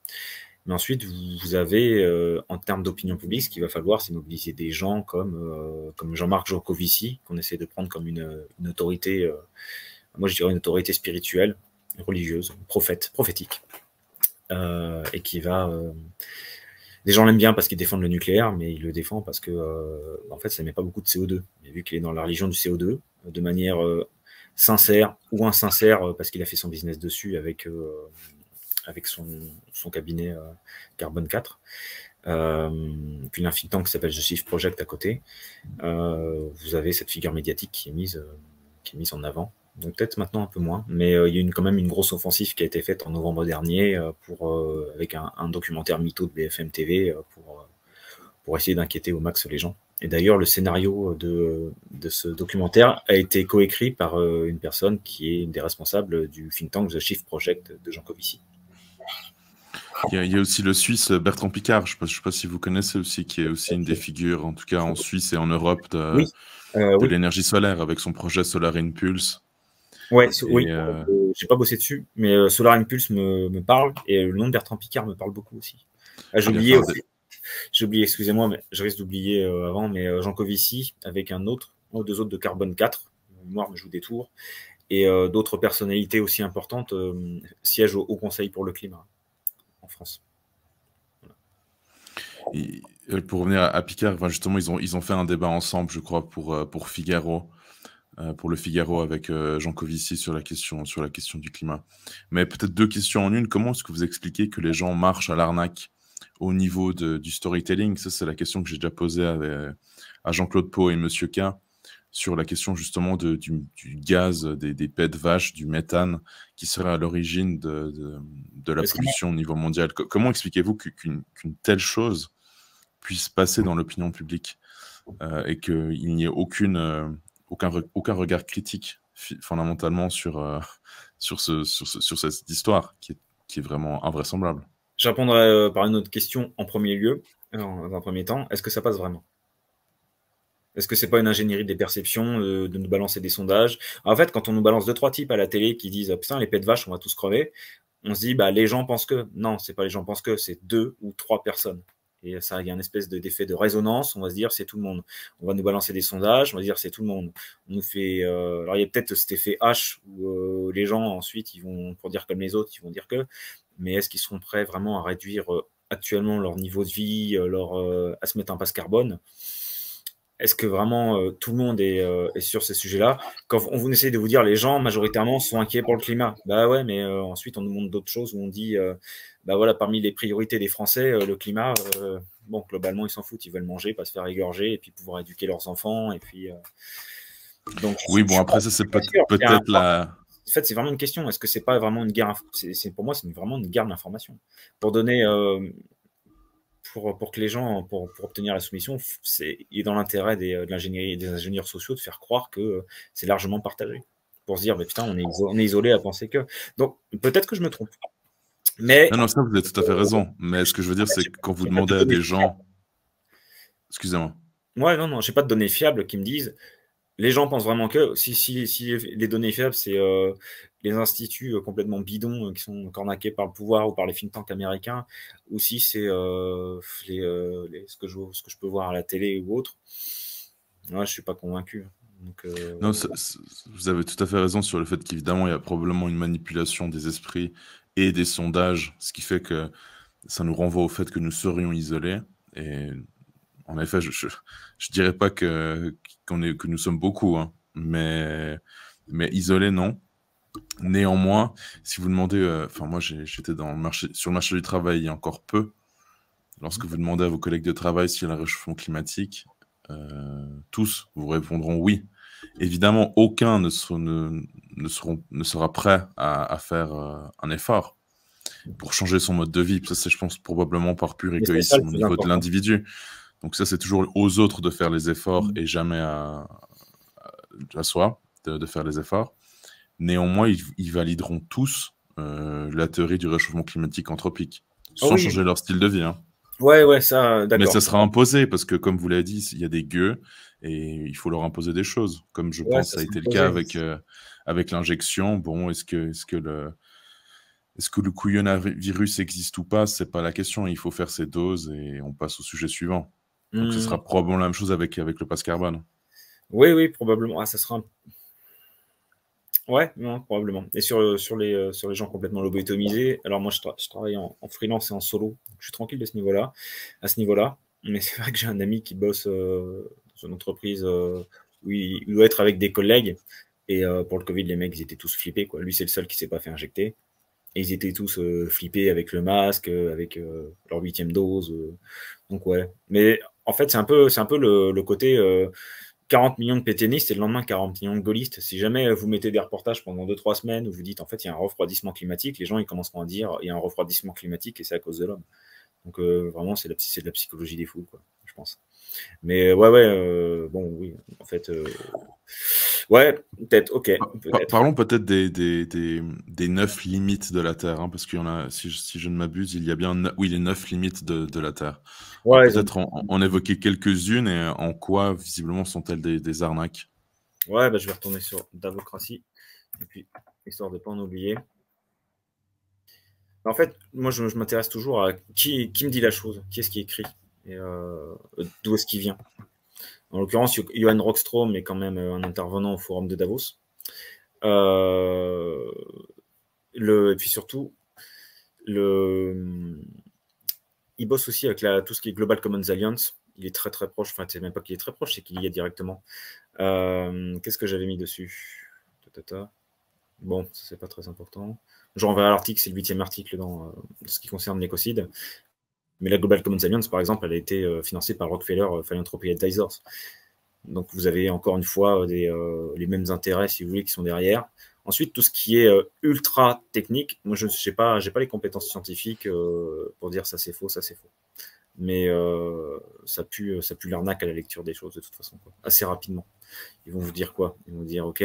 Mais ensuite, vous avez, en termes d'opinion publique, ce qu'il va falloir, c'est mobiliser des gens comme Jean-Marc Jancovici, qu'on essaie de prendre comme une autorité, moi je dirais une autorité spirituelle, religieuse, prophétique, et qui va... les gens l'aiment bien parce qu'il défend le nucléaire, mais il le défend parce que en fait, ça n'émet pas beaucoup de CO2. Et vu qu'il est dans la religion du CO2, de manière sincère ou insincère, parce qu'il a fait son business dessus avec son cabinet Carbone 4. Puis un think tank qui s'appelle The Shift Project à côté. Vous avez cette figure médiatique qui est mise en avant. Donc peut-être maintenant un peu moins, mais il y a quand même une grosse offensive qui a été faite en novembre dernier avec un documentaire mytho de BFM TV pour essayer d'inquiéter au max les gens. Et d'ailleurs, le scénario de ce documentaire a été coécrit par une personne qui est une des responsables du think tank The Shift Project de Jancovici. Il y a aussi le Suisse Bertrand Piccard, je ne sais pas si vous connaissez aussi, qui est aussi une des figures, en tout cas en Suisse et en Europe, de l'énergie solaire avec son projet Solar Impulse. Ouais, j'ai pas bossé dessus, mais Solar Impulse me parle, et le nom de Bertrand Piccard me parle beaucoup aussi. J'ai oublié aussi. J'ai oublié, excusez-moi, mais je risque d'oublier avant, mais Jancovici avec un ou deux autres de Carbone 4, mémoire me joue des tours, et d'autres personnalités aussi importantes siègent au Conseil pour le climat en France. Pour revenir à Picard, enfin, justement, ils ont fait un débat ensemble, je crois, pour Figaro, pour le Figaro avec Jean Covici sur la question du climat. Mais peut-être deux questions en une. Comment est-ce que vous expliquez que les gens marchent à l'arnaque au niveau du storytelling? Ça, c'est la question que j'ai déjà posée à Jean-Claude Pau et Monsieur K sur la question justement du gaz, des pets de vache, du méthane, qui serait à l'origine de la pollution au niveau mondial. Comment expliquez-vous qu'une telle chose puisse passer dans l'opinion publique et qu'il n'y ait aucun regard critique fondamentalement sur cette histoire qui est vraiment invraisemblable? Je répondrai par une autre question en premier lieu, dans un premier temps. Est-ce que ça passe vraiment? Est-ce que c'est pas une ingénierie des perceptions de nous balancer des sondages? En fait, quand on nous balance 2-3 types à la télé qui disent « Putain, les pets de vache, on va tous crever », on se dit bah, « Les gens pensent que… » Non, c'est pas les gens pensent que, c'est 2 ou 3 personnes. Et ça, il y a une espèce d'effet de résonance. On va se dire « C'est tout le monde ». On va nous balancer des sondages, on va se dire « C'est tout le monde ». On nous fait… alors, il y a peut-être cet effet H où les gens, ensuite, ils vont, pour dire comme les autres, ils vont dire que… Mais est-ce qu'ils seront prêts vraiment à réduire actuellement leur niveau de vie, à se mettre un passe carbone? Est-ce que vraiment tout le monde est sur ces sujets-là? Quand on vous essaie de vous dire les gens majoritairement sont inquiets pour le climat, bah ouais, mais ensuite on nous montre d'autres choses où on dit bah voilà, parmi les priorités des Français, le climat, bon, globalement ils s'en foutent, ils veulent manger, pas se faire égorger et puis pouvoir éduquer leurs enfants et puis donc oui, bon, après ça c'est peut-être la… En fait, c'est vraiment une question. Est-ce que c'est pas vraiment une guerre? Pour moi, c'est vraiment une guerre d'information. Pour donner pour que les gens, pour obtenir la soumission, il est dans l'intérêt de l'ingénierie et des ingénieurs sociaux de faire croire que c'est largement partagé. Pour se dire, mais putain, on est isolé à penser que. Donc, peut-être que je me trompe. Mais, Non, ça, vous avez tout à fait raison. Mais ce que je veux dire, c'est que quand vous demandez à des gens… Excusez-moi. Ouais, non, j'ai pas de données fiables qui me disent les gens pensent vraiment que si les données faibles, c'est les instituts complètement bidons qui sont cornaqués par le pouvoir ou par les think tanks américains, ou si c'est ce que je peux voir à la télé ou autre. Ouais, je suis pas convaincu. Donc, Non, vous avez tout à fait raison sur le fait qu'évidemment, il y a probablement une manipulation des esprits et des sondages, ce qui fait que ça nous renvoie au fait que nous serions isolés. Et en effet, je dirais pas que nous sommes beaucoup, hein, mais isolés, non. Néanmoins, si vous demandez, enfin moi j'étais sur le marché du travail il y a encore peu. Lorsque vous demandez à vos collègues de travail s'il y a un réchauffement climatique, tous vous répondront oui. Évidemment, aucun ne sera prêt à faire un effort pour changer son mode de vie. Ça, c'est, je pense, probablement par pur égoïsme au niveau de l'individu. Donc ça, c'est toujours aux autres de faire les efforts et jamais à soi de faire les efforts. Néanmoins, ils valideront tous la théorie du réchauffement climatique anthropique, sans changer leur style de vie. Hein. Ouais, ça, d'accord. Mais ça sera imposé, parce que, comme vous l'avez dit, il y a des gueux, et il faut leur imposer des choses. Comme je pense que ça a été le cas avec l'injection. Bon, est-ce que le couillonavirus existe ou pas? C'est pas la question. Il faut faire ses doses, et on passe au sujet suivant. Donc, ce sera probablement la même chose avec le passe carbone. Oui, probablement. Ah, ça sera Ouais, non, probablement. Et sur les gens complètement lobotomisés, alors moi je travaille en freelance et en solo, donc je suis tranquille à ce niveau-là. Mais c'est vrai que j'ai un ami qui bosse dans une entreprise où il doit être avec des collègues. Et pour le Covid, les mecs, ils étaient tous flippés, quoi. Lui, c'est le seul qui s'est pas fait injecter. Et ils étaient tous flippés avec le masque, avec leur 8e dose. Donc ouais. Mais en fait, c'est un peu le côté 40 millions de pétainistes et le lendemain 40 millions de gaullistes. Si jamais vous mettez des reportages pendant 2-3 semaines où vous dites en fait il y a un refroidissement climatique, les gens ils commenceront à dire il y a un refroidissement climatique et c'est à cause de l'homme. Donc vraiment c'est de la psychologie des fous, quoi, je pense. Mais bon oui, en fait ouais, peut-être, ok. Parlons peut-être des 9 limites de la Terre, hein, parce qu'il y en a, si je ne m'abuse, il y a bien les 9 limites de la Terre. Ouais, peut-être en évoquer quelques-unes et en quoi, visiblement, sont-elles des arnaques? Ouais, je vais retourner sur Davocratie, et puis, histoire de ne pas en oublier. En fait, moi, je m'intéresse toujours à qui me dit la chose, qui est-ce qui écrit, et d'où est-ce qu'il vient. En l'occurrence, Johan Rockström est quand même un intervenant au forum de Davos. Et puis surtout, il bosse aussi avec tout ce qui est Global Commons Alliance. Il est très très proche, enfin c'est même pas qu'il est très proche, c'est qu'il y est directement. Qu'est-ce que j'avais mis dessus? Bon, ça c'est pas très important. Je renverrai l'article, c'est le 8e article dans ce qui concerne l'écocide. Mais la Global Commons Alliance, par exemple, elle a été financée par Rockefeller Philanthropy Advisors. Donc vous avez encore une fois les mêmes intérêts, si vous voulez, qui sont derrière. Ensuite, tout ce qui est ultra technique, moi je n'ai pas les compétences scientifiques pour dire ça c'est faux, ça c'est faux. Mais ça pue l'arnaque à la lecture des choses de toute façon, quoi. Assez rapidement. Ils vont vous dire quoi? Ils vont vous dire ok,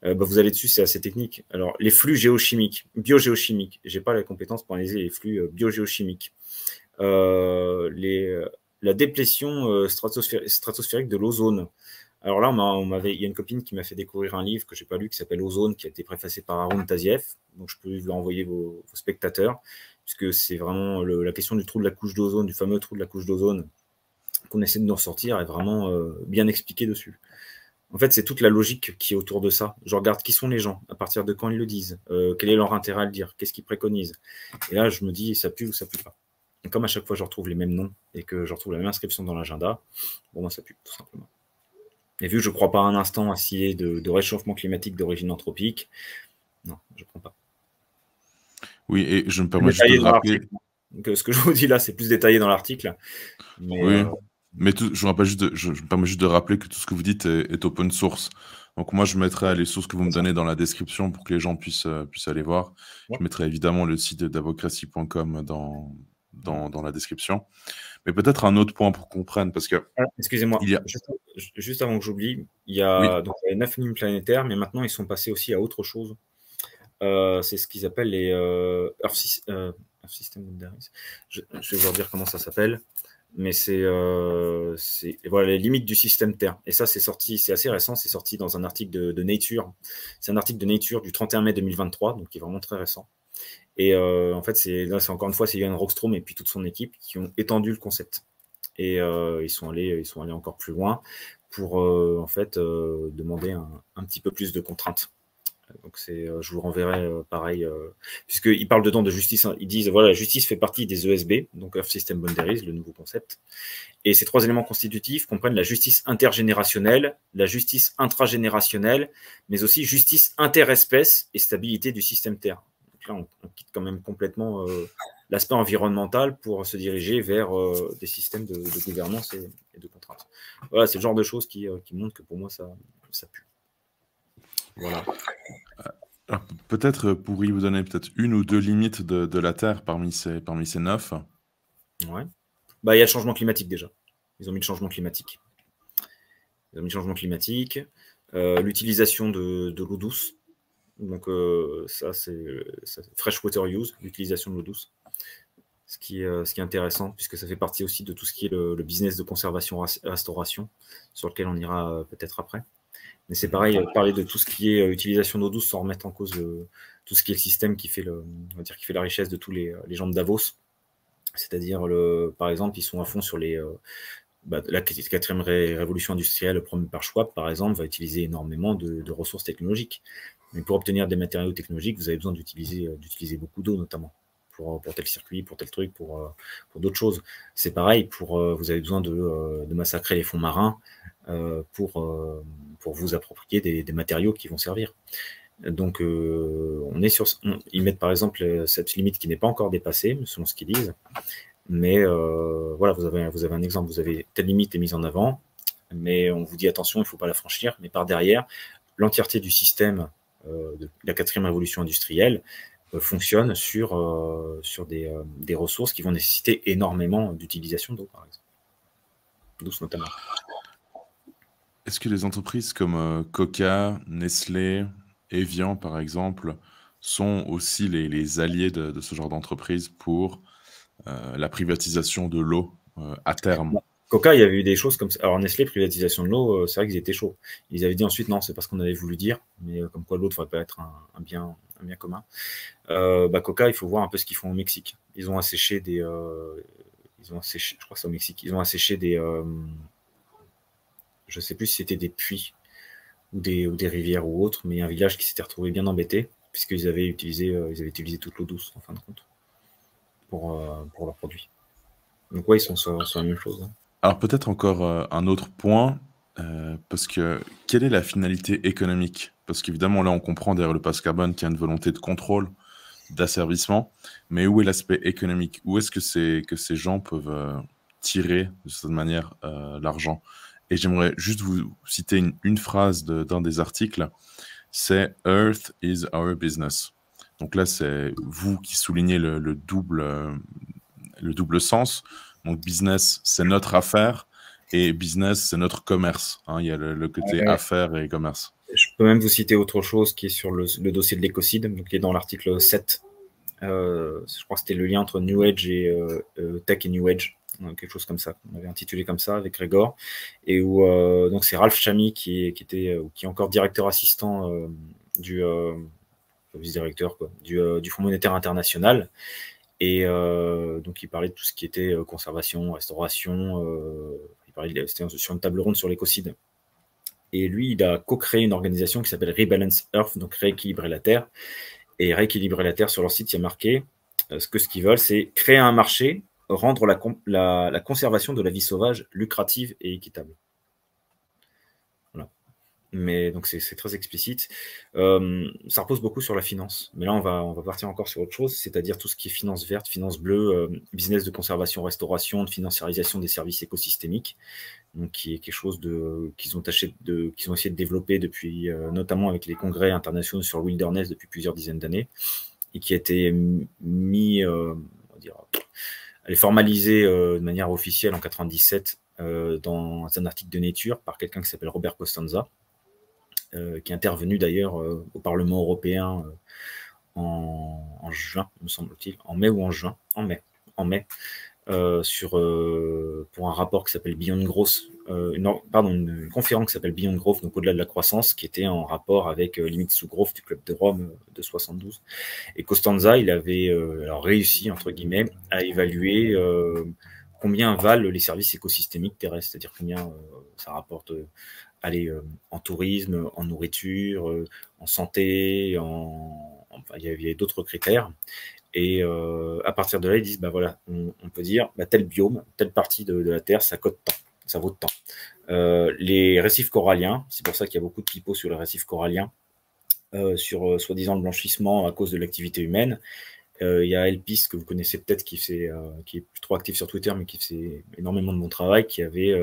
vous allez dessus, c'est assez technique. Alors les flux géochimiques, biogéochimiques, j'ai pas la compétence pour analyser les flux biogéochimiques. La déplétion stratosphérique de l'ozone. Alors là, il y a une copine qui m'a fait découvrir un livre que j'ai pas lu qui s'appelle Ozone, qui a été préfacé par Haroun Tazieff. Donc je peux l'envoyer vos spectateurs, puisque c'est vraiment la question du trou de la couche d'ozone, du fameux trou de la couche d'ozone qu'on essaie de nous ressortir, est vraiment bien expliqué dessus. En fait, c'est toute la logique qui est autour de ça. Je regarde qui sont les gens, à partir de quand ils le disent, quel est leur intérêt à le dire, qu'est-ce qu'ils préconisent. Et là, je me dis, ça pue ou ça pue pas. Et comme à chaque fois, je retrouve les mêmes noms et que je retrouve la même inscription dans l'agenda, bon, moi, ça pue, tout simplement. Et vu que je ne crois pas un instant à s'il y ait de réchauffement climatique d'origine anthropique, non, je ne crois pas. Oui, et je me permets juste de rappeler... Donc, ce que je vous dis là, c'est plus détaillé dans l'article. Oui, mais je me permets juste de rappeler que tout ce que vous dites est open source. Donc moi, je mettrai les sources que vous me donnez dans la description pour que les gens puissent aller voir. Ouais. Je mettrai évidemment le site davocracy.com dans la description. Mais peut-être un autre point pour qu'on comprenne, parce que... Excusez-moi, juste avant que j'oublie, il y a 9 lignes planétaires, mais maintenant, ils sont passés aussi à autre chose. C'est ce qu'ils appellent les Earth System Boundaries. Je vais vous dire comment ça s'appelle. Mais c'est voilà, les limites du système Terre. Et ça, c'est sorti, c'est assez récent, c'est sorti dans un article de Nature. C'est un article de Nature du 31 mai 2023, donc qui est vraiment très récent. Et en fait, c'est encore une fois, c'est Johan Rockström et puis toute son équipe qui ont étendu le concept. Et ils sont allés encore plus loin pour en fait demander un petit peu plus de contraintes. Donc je vous renverrai pareil, puisqu'ils parlent dedans de justice. Ils disent voilà, la justice fait partie des ESB, donc Earth System Boundaries, le nouveau concept. Et ces 3 éléments constitutifs comprennent la justice intergénérationnelle, la justice intragénérationnelle, mais aussi justice interespèce et stabilité du système Terre. Donc là, on quitte quand même complètement l'aspect environnemental pour se diriger vers des systèmes de gouvernance et de contraintes. Voilà, c'est le genre de choses qui montrent que pour moi, ça pue. Voilà. Peut-être pourriez vous donner peut-être 1 ou 2 limites de la Terre parmi ces 9. Ouais. Il y a le changement climatique déjà. Ils ont mis le changement climatique. L'utilisation de l'eau douce. Donc ça, c'est fresh water use, l'utilisation de l'eau douce. Ce qui est intéressant, puisque ça fait partie aussi de tout ce qui est le business de conservation-restauration, sur lequel on ira peut-être après. Mais c'est pareil, parler de tout ce qui est utilisation d'eau douce sans remettre en cause tout ce qui est le système qui fait la richesse de tous les gens de Davos. C'est-à-dire, par exemple, ils sont à fond sur la 4e révolution industrielle promue par Schwab, par exemple, va utiliser énormément de ressources technologiques. Mais pour obtenir des matériaux technologiques, vous avez besoin d'utiliser beaucoup d'eau, notamment, pour tel circuit, pour tel truc, pour d'autres choses. C'est pareil, vous avez besoin de massacrer les fonds marins pour vous approprier des matériaux qui vont servir. Donc, ils mettent par exemple cette limite qui n'est pas encore dépassée, selon ce qu'ils disent. Mais voilà, vous avez un exemple, vous avez telle limite est mise en avant, mais on vous dit attention, il ne faut pas la franchir. Mais par derrière, l'entièreté du système de la 4e révolution industrielle fonctionne sur des ressources qui vont nécessiter énormément d'utilisation d'eau, par exemple. Douce notamment. Est-ce que les entreprises comme Coca, Nestlé, Evian, par exemple, sont aussi les alliés de ce genre d'entreprise pour la privatisation de l'eau à terme? Bon, Coca, il y avait eu des choses comme ça. Alors Nestlé, privatisation de l'eau, c'est vrai qu'ils étaient chauds. Ils avaient dit ensuite, non, c'est pas ce qu'on avait voulu dire, mais comme quoi l'eau ne devrait pas être un bien commun. Coca, il faut voir un peu ce qu'ils font au Mexique. Ils ont asséché je crois que c'est au Mexique, ils ont asséché je sais plus si c'était des puits ou des rivières ou autres, mais un village qui s'était retrouvé bien embêté, puisqu'ils avaient utilisé toute l'eau douce, en fin de compte, pour leurs produits. Donc ouais, ils sont sur la même chose. Hein. Alors peut-être encore un autre point, parce que quelle est la finalité économique? Parce qu'évidemment, là, on comprend derrière le pass carbone qu'il y a une volonté de contrôle, d'asservissement, mais où est l'aspect économique? Où est-ce que ces gens peuvent tirer de cette manière l'argent? Et j'aimerais juste vous citer une phrase d'un des articles, c'est Earth is our business. Donc là, c'est vous qui soulignez le double sens. Donc business, c'est notre affaire, et business, c'est notre commerce. Hein. Il y a le côté affaires et commerce. Je peux même vous citer autre chose qui est sur le dossier de l'écocide, donc qui est dans l'article 7. Je crois que c'était le lien entre New Age et Tech et New Age, quelque chose comme ça. On avait intitulé comme ça avec Grégor, et où donc c'est Ralph Chamy qui est encore directeur assistant du vice-directeur du Fonds monétaire international. Et donc il parlait de tout ce qui était conservation, restauration. C'était sur une table ronde sur l'écocide. Et lui, il a co-créé une organisation qui s'appelle Rebalance Earth, donc rééquilibrer la Terre. Et rééquilibrer la Terre, sur leur site, il y a marqué ce qu'ils veulent, c'est créer un marché, rendre la conservation de la vie sauvage lucrative et équitable. Voilà. Mais donc c'est très explicite. Ça repose beaucoup sur la finance. Mais là, on va partir encore sur autre chose, c'est-à-dire tout ce qui est finance verte, finance bleue, business de conservation, restauration, de financiarisation des services écosystémiques. Donc, qui est quelque chose qu'ils ont essayé de développer depuis, notamment avec les congrès internationaux sur le wilderness depuis plusieurs dizaines d'années, et qui a été formalisé de manière officielle en 97 dans un article de Nature par quelqu'un qui s'appelle Robert Costanza, qui est intervenu d'ailleurs au Parlement européen en juin, me semble-t-il, en mai ou en juin, en mai. Pour un rapport qui s'appelle Beyond Growth, une conférence qui s'appelle Beyond Growth, donc au-delà de la croissance, qui était en rapport avec Limits to Growth du Club de Rome de 72. Et Costanza, il avait réussi, entre guillemets, à évaluer combien valent les services écosystémiques terrestres, c'est-à-dire combien ça rapporte en tourisme, en nourriture, en santé, il y avait d'autres critères. Et à partir de là, ils disent, voilà, on peut dire, tel biome, telle partie de la Terre, ça cote tant, ça vaut tant. Les récifs coralliens, c'est pour ça qu'il y a beaucoup de pipeaux sur les récifs coralliens, sur soi-disant le blanchissement à cause de l'activité humaine. Il y a Elpis, que vous connaissez peut-être, qui est plus trop actif sur Twitter, mais qui fait énormément de bon travail, qui avait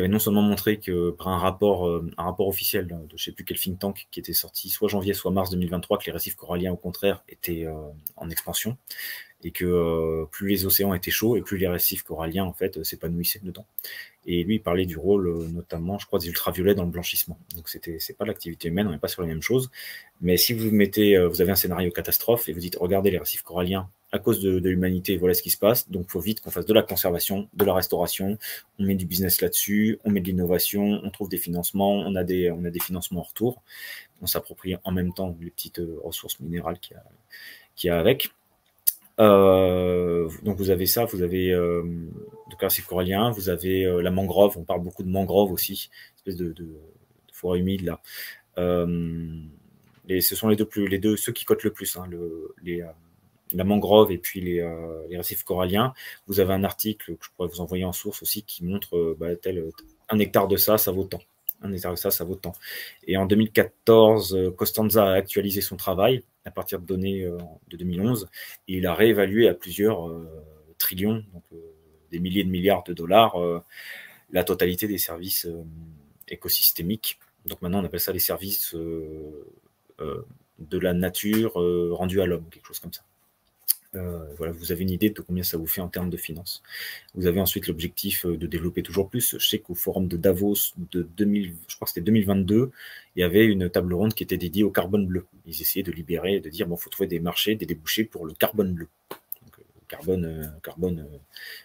non seulement montré que par un rapport officiel de je ne sais plus quel think tank qui était sorti soit janvier, soit mars 2023, que les récifs coralliens, au contraire, étaient en expansion, et que plus les océans étaient chauds et plus les récifs coralliens, en fait, s'épanouissaient dedans. Et lui, il parlait du rôle, notamment, je crois, des ultraviolets dans le blanchissement. Donc, c'est pas l'activité humaine, on n'est pas sur la même chose. Mais si vous avez un scénario catastrophe et vous dites, regardez les récifs coralliens, à cause de l'humanité, voilà ce qui se passe. Donc, il faut vite qu'on fasse de la conservation, de la restauration. On met du business là-dessus, on met de l'innovation, on trouve des financements, on a des financements en retour. On s'approprie en même temps les petites ressources minérales qu'il y a avec. Donc, vous avez ça, vous avez donc récif corallien, vous avez la mangrove. On parle beaucoup de mangrove aussi, espèce de forêt humide là. Et ce sont les deux ceux qui cotent le plus, hein, la mangrove et puis les récifs coralliens. Vous avez un article que je pourrais vous envoyer en source aussi qui montre un hectare de ça vaut tant. Un hectare de ça vaut tant. Et en 2014, Costanza a actualisé son travail à partir de données de 2011, et il a réévalué à plusieurs trillions, donc des milliers de milliards de dollars, la totalité des services écosystémiques. Donc maintenant, on appelle ça les services de la nature rendus à l'homme, quelque chose comme ça. Voilà, vous avez une idée de combien ça vous fait en termes de finances. Vous avez ensuite l'objectif de développer toujours plus. Je sais qu'au forum de Davos je crois que c'était 2022, il y avait une table ronde qui était dédiée au carbone bleu. Ils essayaient de libérer, de dire bon, faut trouver des marchés, des débouchés pour le carbone bleu, donc carbone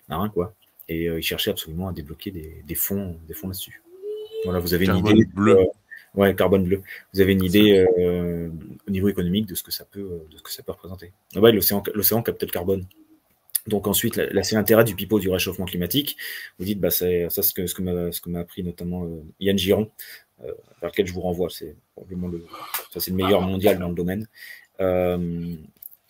marin quoi. Et ils cherchaient absolument à débloquer des fonds là-dessus. Voilà, vous avez une idée. Bleu. Ouais, carbone bleu. Vous avez une idée au niveau économique de ce que ça peut représenter. Ouais, l'océan capte le carbone. Donc ensuite, là, c'est l'intérêt du pipeau du réchauffement climatique. Vous dites, c'est ce que m'a appris notamment Yann Giron, vers lequel je vous renvoie. C'est probablement c'est le meilleur mondial dans le domaine.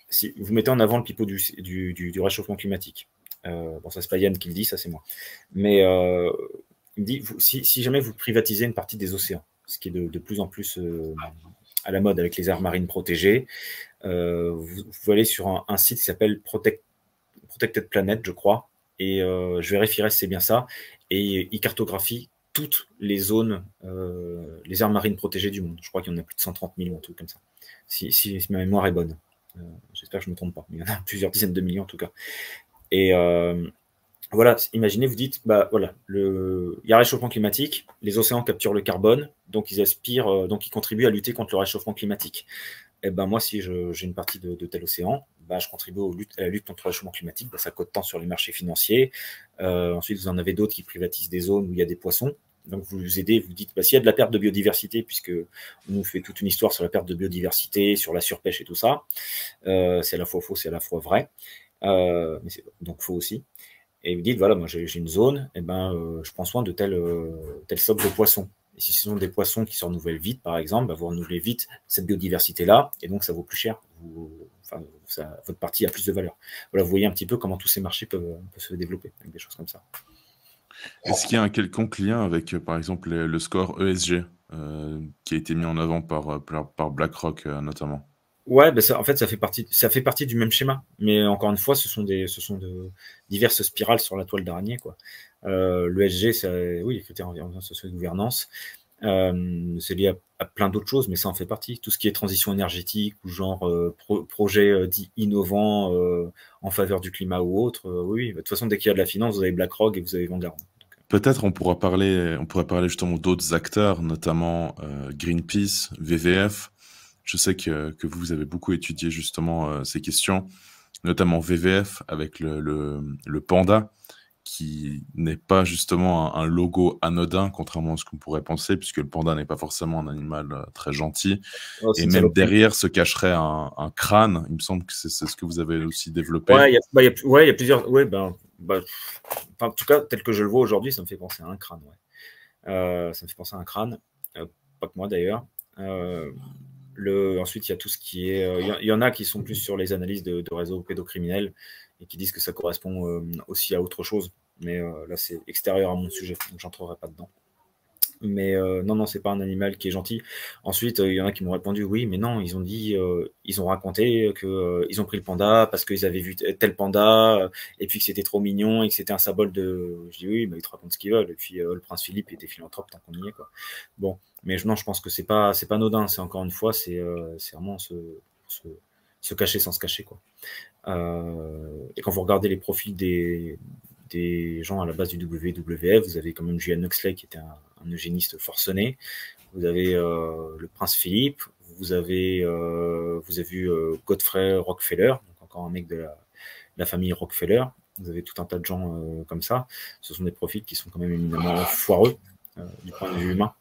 Si vous mettez en avant le pipeau du réchauffement climatique, Bon, ça c'est pas Yann qui le dit, ça c'est moi. Mais il me dit, si jamais vous privatisez une partie des océans, ce qui est de plus en plus à la mode avec les aires marines protégées, vous allez sur un site qui s'appelle Protected Planet, je crois, et je vérifierai si c'est bien ça, et il cartographie toutes les zones, les aires marines protégées du monde. Je crois qu'il y en a plus de 130 millions, un truc comme ça, si ma mémoire est bonne. J'espère que je ne me trompe pas, mais il y en a plusieurs dizaines de millions en tout cas. Et voilà, imaginez, vous dites, bah voilà, il y a réchauffement climatique, les océans capturent le carbone, donc ils aspirent, donc ils contribuent à lutter contre le réchauffement climatique. Et ben moi, si j'ai une partie de tel océan, bah, je contribue à la lutte contre le réchauffement climatique, bah, ça cote tant sur les marchés financiers. Ensuite, vous en avez d'autres qui privatisent des zones où il y a des poissons. Donc vous aidez, vous dites, bah, s'il y a de la perte de biodiversité, puisque on nous fait toute une histoire sur la perte de biodiversité, sur la surpêche et tout ça, c'est à la fois faux, c'est à la fois vrai, mais donc faux aussi. Et vous dites, voilà, moi j'ai une zone, et ben, je prends soin de tel socle de poissons. Et si ce sont des poissons qui se renouvellent vite, par exemple, bah, vous renouvelez vite cette biodiversité-là, et donc ça vaut plus cher. Votre partie a plus de valeur. Voilà, vous voyez un petit peu comment tous ces marchés peuvent se développer avec des choses comme ça. Est-ce qu'il y a un quelconque lien avec, par exemple, le score ESG, qui a été mis en avant par BlackRock, notamment? Ouais, bah en fait, ça fait partie du même schéma. Mais encore une fois, ce sont de diverses spirales sur la toile d'araignée, quoi. L'ESG, oui, les critères environnementaux, sociaux et de gouvernance, c'est lié à plein d'autres choses, mais ça en fait partie. Tout ce qui est transition énergétique ou genre projet dit innovant en faveur du climat ou autre, oui. De toute façon, dès qu'il y a de la finance, vous avez BlackRock et vous avez Vanguard. Peut-être on pourrait parler justement d'autres acteurs, notamment Greenpeace, WWF. Je sais que vous avez beaucoup étudié justement ces questions, notamment WWF avec le panda, qui n'est pas justement un logo anodin, contrairement à ce qu'on pourrait penser, puisque le panda n'est pas forcément un animal très gentil. Oh, Et même derrière se cacherait un crâne. Il me semble que c'est ce que vous avez aussi développé. Ouais, il y a plusieurs. Ouais, en tout cas, tel que je le vois aujourd'hui, ça me fait penser à un crâne. Ouais. Ça me fait penser à un crâne. Pas que moi d'ailleurs. Ensuite, il y a tout ce qui est. Il y en a qui sont plus sur les analyses de réseaux pédocriminels et qui disent que ça correspond aussi à autre chose. Mais là, c'est extérieur à mon sujet, donc j'entrerai pas dedans. Mais non, c'est pas un animal qui est gentil. Ensuite, il y en a qui m'ont répondu oui, mais non, ils ont dit, ils ont raconté que ils ont pris le panda parce qu'ils avaient vu tel panda et puis que c'était trop mignon et que c'était un symbole de. Je dis oui, mais ils te racontent ce qu'ils veulent. Et puis le prince Philippe était philanthrope tant qu'on y est, quoi. Bon, mais non, je pense que c'est pas anodin. C'est encore une fois, c'est vraiment se cacher sans se cacher, quoi. Et quand vous regardez les profils des gens à la base du WWF, vous avez quand même Julian Huxley qui était un eugéniste forcené, vous avez le prince Philippe, vous avez vu Godfrey Rockefeller, donc encore un mec de la famille Rockefeller, vous avez tout un tas de gens comme ça. Ce sont des profils qui sont quand même éminemment foireux du point de vue humain.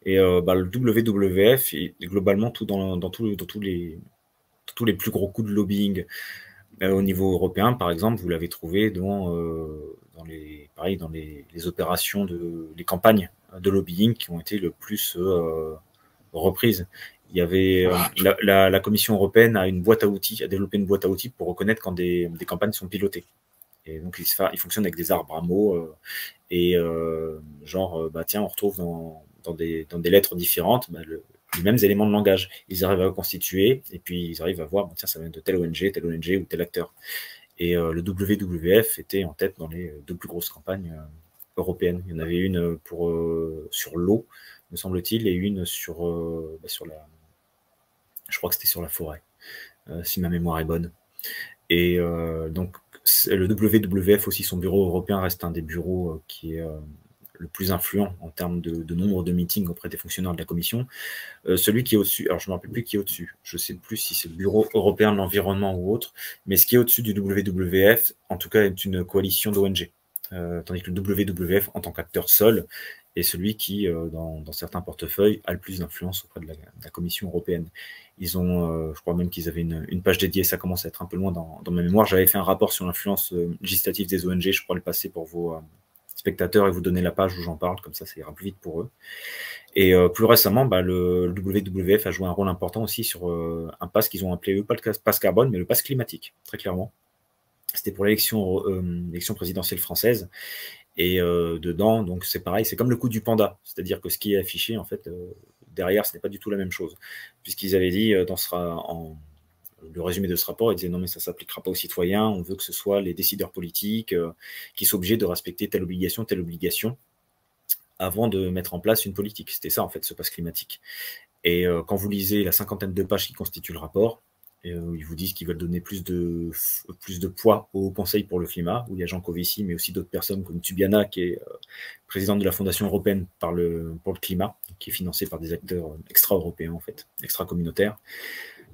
Et le WWF est globalement tout dans tous les plus gros coups de lobbying au niveau européen, par exemple, vous l'avez trouvé dans les opérations les campagnes de lobbying qui ont été le plus reprises. Il y avait la Commission européenne a développé une boîte à outils pour reconnaître quand des campagnes sont pilotées. Et donc il fonctionne avec des arbres à mots tiens, on retrouve dans des lettres différentes les mêmes éléments de langage. Ils arrivent à reconstituer et puis ils arrivent à voir, tiens, ça vient de telle ONG ou tel acteur. Et le WWF était en tête dans les deux plus grosses campagnes européennes. Il y en avait une sur l'eau, me semble-t-il, et une sur je crois que c'était sur la forêt, si ma mémoire est bonne. Et donc le WWF aussi, son bureau européen reste un des bureaux qui est le plus influent en termes de nombre de meetings auprès des fonctionnaires de la Commission. Celui qui est au-dessus, alors je ne me rappelle plus qui est au-dessus, je ne sais plus si c'est le Bureau européen de l'environnement ou autre, mais ce qui est au-dessus du WWF, en tout cas, est une coalition d'ONG. Tandis que le WWF, en tant qu'acteur seul, est celui qui, dans certains portefeuilles, a le plus d'influence auprès de la Commission européenne. Ils ont, je crois même qu'ils avaient une page dédiée, ça commence à être un peu loin dans ma mémoire. J'avais fait un rapport sur l'influence législative des ONG, je crois le passer pour vos spectateurs et vous donner la page où j'en parle, comme ça ira plus vite pour eux. Et plus récemment, le WWF a joué un rôle important aussi sur un pass qu'ils ont appelé eux pas le pass carbone, mais le pass climatique, très clairement. C'était pour l'élection présidentielle française. Et dedans, donc c'est pareil, c'est comme le coup du panda. C'est-à-dire que ce qui est affiché, en fait, derrière, ce n'est pas du tout la même chose. Puisqu'ils avaient dit, le résumé de ce rapport, ils disaient non, mais ça ne s'appliquera pas aux citoyens, on veut que ce soit les décideurs politiques qui sont obligés de respecter telle obligation, avant de mettre en place une politique. C'était ça, en fait, ce pass climatique. Et quand vous lisez la 50aine de pages qui constituent le rapport, ils vous disent qu'ils veulent donner plus de poids au Conseil pour le climat, où il y a Jean Covici, mais aussi d'autres personnes comme Tubiana, qui est présidente de la Fondation européenne pour le climat, qui est financée par des acteurs extra-européens, en fait, extra-communautaires.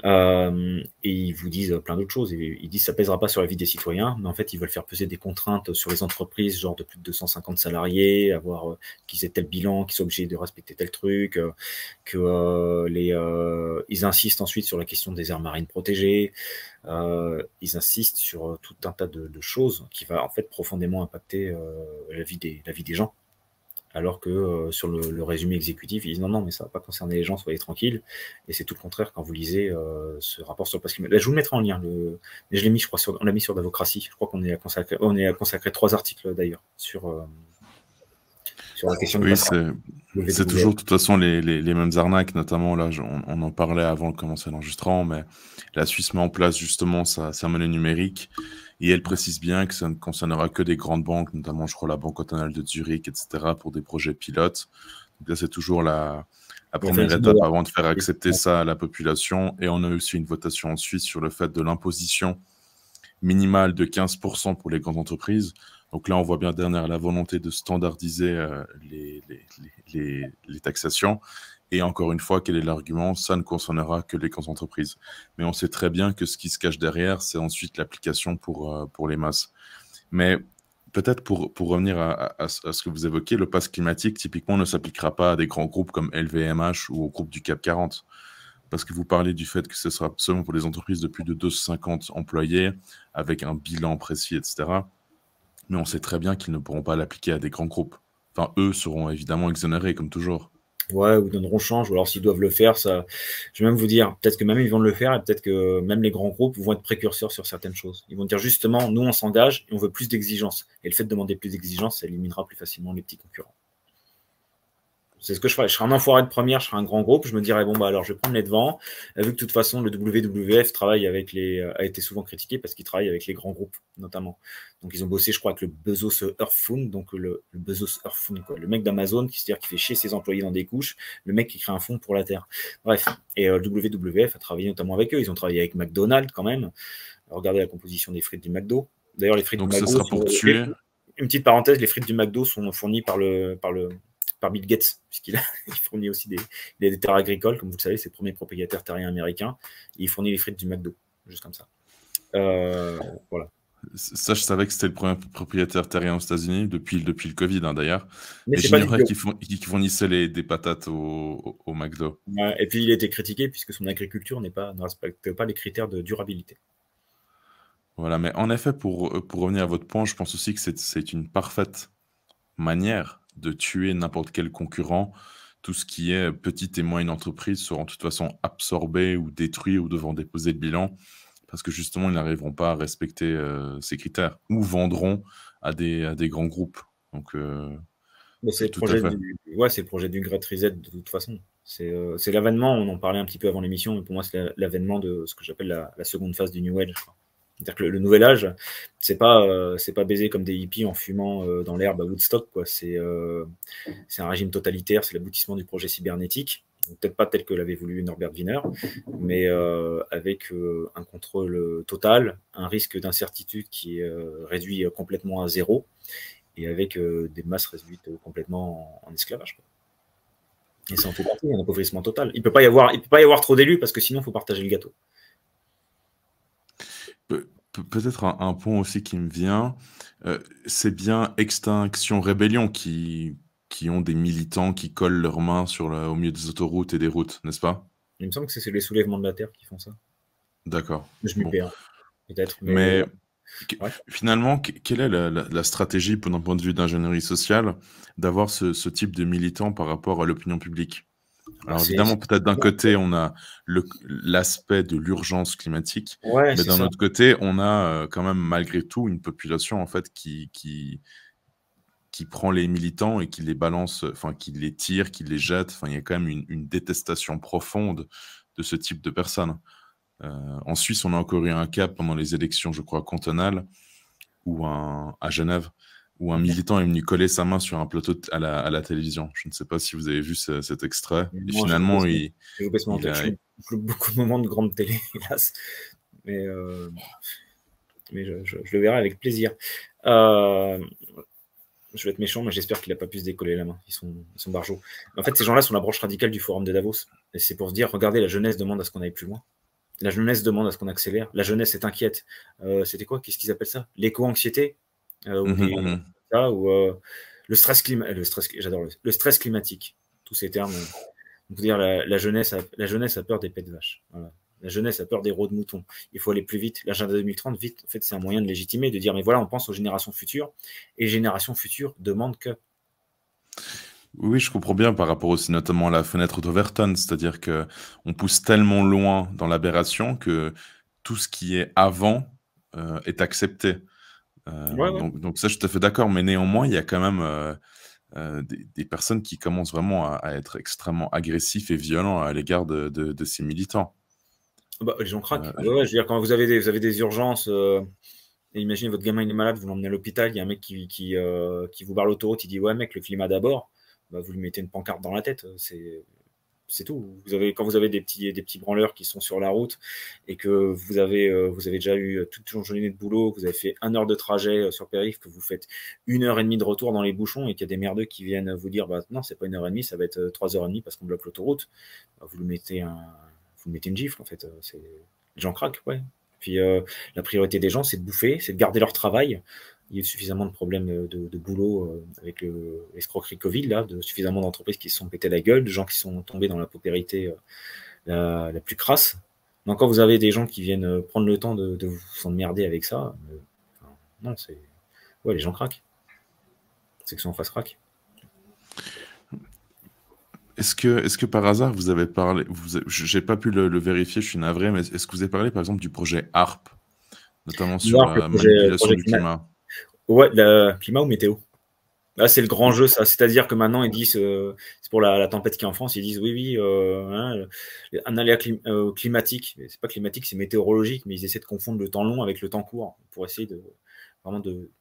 Et ils vous disent plein d'autres choses. Ils disent que ça ne pèsera pas sur la vie des citoyens, mais en fait, ils veulent faire peser des contraintes sur les entreprises, genre de plus de 250 salariés, avoir qu'ils aient tel bilan, qu'ils soient obligés de respecter tel truc, ils insistent ensuite sur la question des aires marines protégées, ils insistent sur tout un tas de choses qui va en fait profondément impacter la vie des gens. Alors que sur le résumé exécutif, ils disent non, mais ça ne va pas concerner les gens, soyez tranquilles. Et c'est tout le contraire quand vous lisez ce rapport sur le pass climatique. Je vous le mettrai en lien, mais je l'ai mis, je crois, on l'a mis sur Davocratie. Je crois qu'on est à consacrer 3 articles d'ailleurs sur la question du pass. C'est toujours de toute façon les mêmes arnaques, notamment là, on en parlait avant de commencer l'enregistrement, mais la Suisse met en place justement sa monnaie numérique. Et elle précise bien que ça ne concernera que des grandes banques, notamment, je crois, la Banque cantonale de Zurich, etc., pour des projets pilotes. Donc là, c'est toujours la première étape avant de faire accepter ça à la population. Et on a aussi une votation en Suisse sur le fait de l'imposition minimale de 15% pour les grandes entreprises. Donc là, on voit bien derrière la volonté de standardiser les taxations. Et encore une fois, quel est l'argument? Ça ne concernera que les grandes entreprises. Mais on sait très bien que ce qui se cache derrière, c'est ensuite l'application pour les masses. Mais peut-être pour revenir à ce que vous évoquez, le pass climatique, typiquement, ne s'appliquera pas à des grands groupes comme LVMH ou au groupe du CAC 40. Parce que vous parlez du fait que ce sera seulement pour les entreprises de plus de 250 employés, avec un bilan précis, etc. Mais on sait très bien qu'ils ne pourront pas l'appliquer à des grands groupes. Enfin, eux seront évidemment exonérés, comme toujours. Ouais, ou donneront change, ou alors s'ils doivent le faire, ça, je vais même vous dire, peut-être que même ils vont le faire, et peut-être que même les grands groupes vont être précurseurs sur certaines choses. Ils vont dire justement, nous on s'engage et on veut plus d'exigences. Et le fait de demander plus d'exigences, ça éliminera plus facilement les petits concurrents. C'est ce que je ferais. Je serais un enfoiré de première, je serais un grand groupe. Je me dirais, bon, bah alors je vais prendre les devants. Vu que de toute façon, le WWF a été souvent critiqué parce qu'il travaille avec les grands groupes, notamment. Donc, ils ont bossé, je crois, avec le Bezos Earth Fund, donc le Bezos Earth Fund, quoi. Le mec d'Amazon, c'est-à-dire qui fait chier ses employés dans des couches, le mec qui crée un fonds pour la Terre. Bref. Et le WWF a travaillé notamment avec eux. Ils ont travaillé avec McDonald's quand même. Regardez la composition des frites du McDo. D'ailleurs, les frites donc, du McDo. Ça sera pour tuer. Une petite parenthèse, les frites du McDo sont fournies par Bill Gates, puisqu'il fournit aussi des terres agricoles, comme vous le savez, c'est le premier propriétaire terrien américain. Et il fournit les frites du McDo, juste comme ça. Voilà. Ça, je savais que c'était le premier propriétaire terrien aux États-Unis depuis le Covid, hein, d'ailleurs. Mais j'ignorais qu'il fournissait des patates au McDo. Ouais, et puis, il a été critiqué puisque son agriculture ne respecte pas les critères de durabilité. Voilà, mais en effet, pour revenir à votre point, je pense aussi que c'est une parfaite manière de tuer n'importe quel concurrent. Tout ce qui est petite et moyenne entreprise seront de toute façon absorbés ou détruits ou devront déposer le bilan parce que justement, ils n'arriveront pas à respecter ces critères ou vendront à des grands groupes. Donc, c'est le projet du Great Reset de toute façon. C'est l'avènement, on en parlait un petit peu avant l'émission, mais pour moi, c'est l'avènement de ce que j'appelle la seconde phase du New Age. C'est-à-dire que le nouvel âge, c'est pas baiser comme des hippies en fumant dans l'herbe à Woodstock, quoi. C'est un régime totalitaire, c'est l'aboutissement du projet cybernétique. Peut-être pas tel que l'avait voulu Norbert Wiener, mais avec un contrôle total, un risque d'incertitude qui est réduit complètement à zéro, et avec des masses réduites complètement en esclavage, quoi. Et ça en fait partie, un appauvrissement total. Il peut pas y avoir trop d'élus parce que sinon il faut partager le gâteau. Peut-être un point aussi qui me vient, c'est bien Extinction Rébellion qui ont des militants qui collent leurs mains au milieu des autoroutes et des routes, n'est-ce pas? Il me semble que c'est les soulèvements de la Terre qui font ça. D'accord. Je m'y perds, peut-être. Mais finalement, quelle est la stratégie, d'un point de vue d'ingénierie sociale, d'avoir ce type de militants par rapport à l'opinion publique? Alors évidemment, peut-être d'un côté, on a l'aspect de l'urgence climatique, Ouais, mais c'est d'un ça. autre côté, on a quand même malgré tout une population en fait qui prend les militants et qui les balance, enfin qui les tire, qui les jette. Enfin, il y a quand même une détestation profonde de ce type de personnes. En Suisse, on a encore eu un cas pendant les élections, je crois, cantonales, à Genève, où un militant est venu coller sa main sur un plateau à la télévision. Je ne sais pas si vous avez vu cet extrait. Et Moi, finalement, j'ai loupé ce moment. il Je a... loupe beaucoup de moments de grande télé, hélas. Mais, je le verrai avec plaisir. Je vais être méchant, mais j'espère qu'il n'a pas pu se décoller la main. Ils sont barjots. En fait, ces gens-là sont la branche radicale du forum de Davos. Et c'est pour se dire, regardez, la jeunesse demande à ce qu'on aille plus loin. La jeunesse demande à ce qu'on accélère. La jeunesse est inquiète. C'était quoi? Qu'est-ce qu'ils appellent ça? L'éco-anxiété ou le stress j'adore le stress climatique. Tous ces termes. On peut dire la jeunesse a peur des pets de vache. Voilà. La jeunesse a peur des rots de moutons. Il faut aller plus vite. L'agenda 2030, vite, en fait, c'est un moyen de légitimer, de dire, mais voilà, on pense aux générations futures, et les générations futures demandent que. Oui, je comprends bien par rapport aussi notamment à la fenêtre d'Overton, c'est-à-dire que on pousse tellement loin dans l'aberration que tout ce qui est avant est accepté. Ouais, ouais. Donc ça, je suis tout à fait d'accord, mais néanmoins, il y a quand même des personnes qui commencent vraiment à être extrêmement agressifs et violents à l'égard de ces militants. Bah, les gens craquent. Euh, Ouais, ouais, je veux dire, quand vous avez des urgences, et imaginez votre gamin il est malade, vous l'emmenez à l'hôpital, il y a un mec qui vous barre l'autoroute, il dit ouais mec, le climat d'abord, bah, vous lui mettez une pancarte dans la tête, c'est tout. Quand vous avez des petits branleurs qui sont sur la route et que vous avez déjà eu toute une journée de boulot, que vous avez fait 1 heure de trajet sur périph', que vous faites 1 heure et demie de retour dans les bouchons et qu'il y a des merdeux qui viennent vous dire bah non, c'est pas 1 heure et demie, ça va être 3 heures et demie parce qu'on bloque l'autoroute, bah, vous lui mettez une gifle en fait. Les gens craquent, ouais. Puis la priorité des gens, c'est de bouffer, c'est de garder leur travail. Il y a eu suffisamment de problèmes de boulot avec l'escroquerie Covid, là, de suffisamment d'entreprises qui se sont pété la gueule, de gens qui sont tombés dans la paupérité la plus crasse. Donc quand vous avez des gens qui viennent prendre le temps de vous s'emmerder avec ça, enfin, non, c'est... Ouais, les gens craquent. C'est que son face craque. Est-ce que par hasard, vous avez parlé, j'ai pas pu le vérifier, je suis navré, mais est-ce que vous avez parlé par exemple du projet HARP, notamment sur Voir le la manipulation projet du climat. climat? Ouais, climat ou météo. Là, c'est le grand jeu, ça. C'est-à-dire que maintenant, ils disent, c'est pour la tempête qui est en France, ils disent oui, oui, un aléa climatique. C'est pas climatique, c'est météorologique, mais ils essaient de confondre le temps long avec le temps court pour essayer vraiment de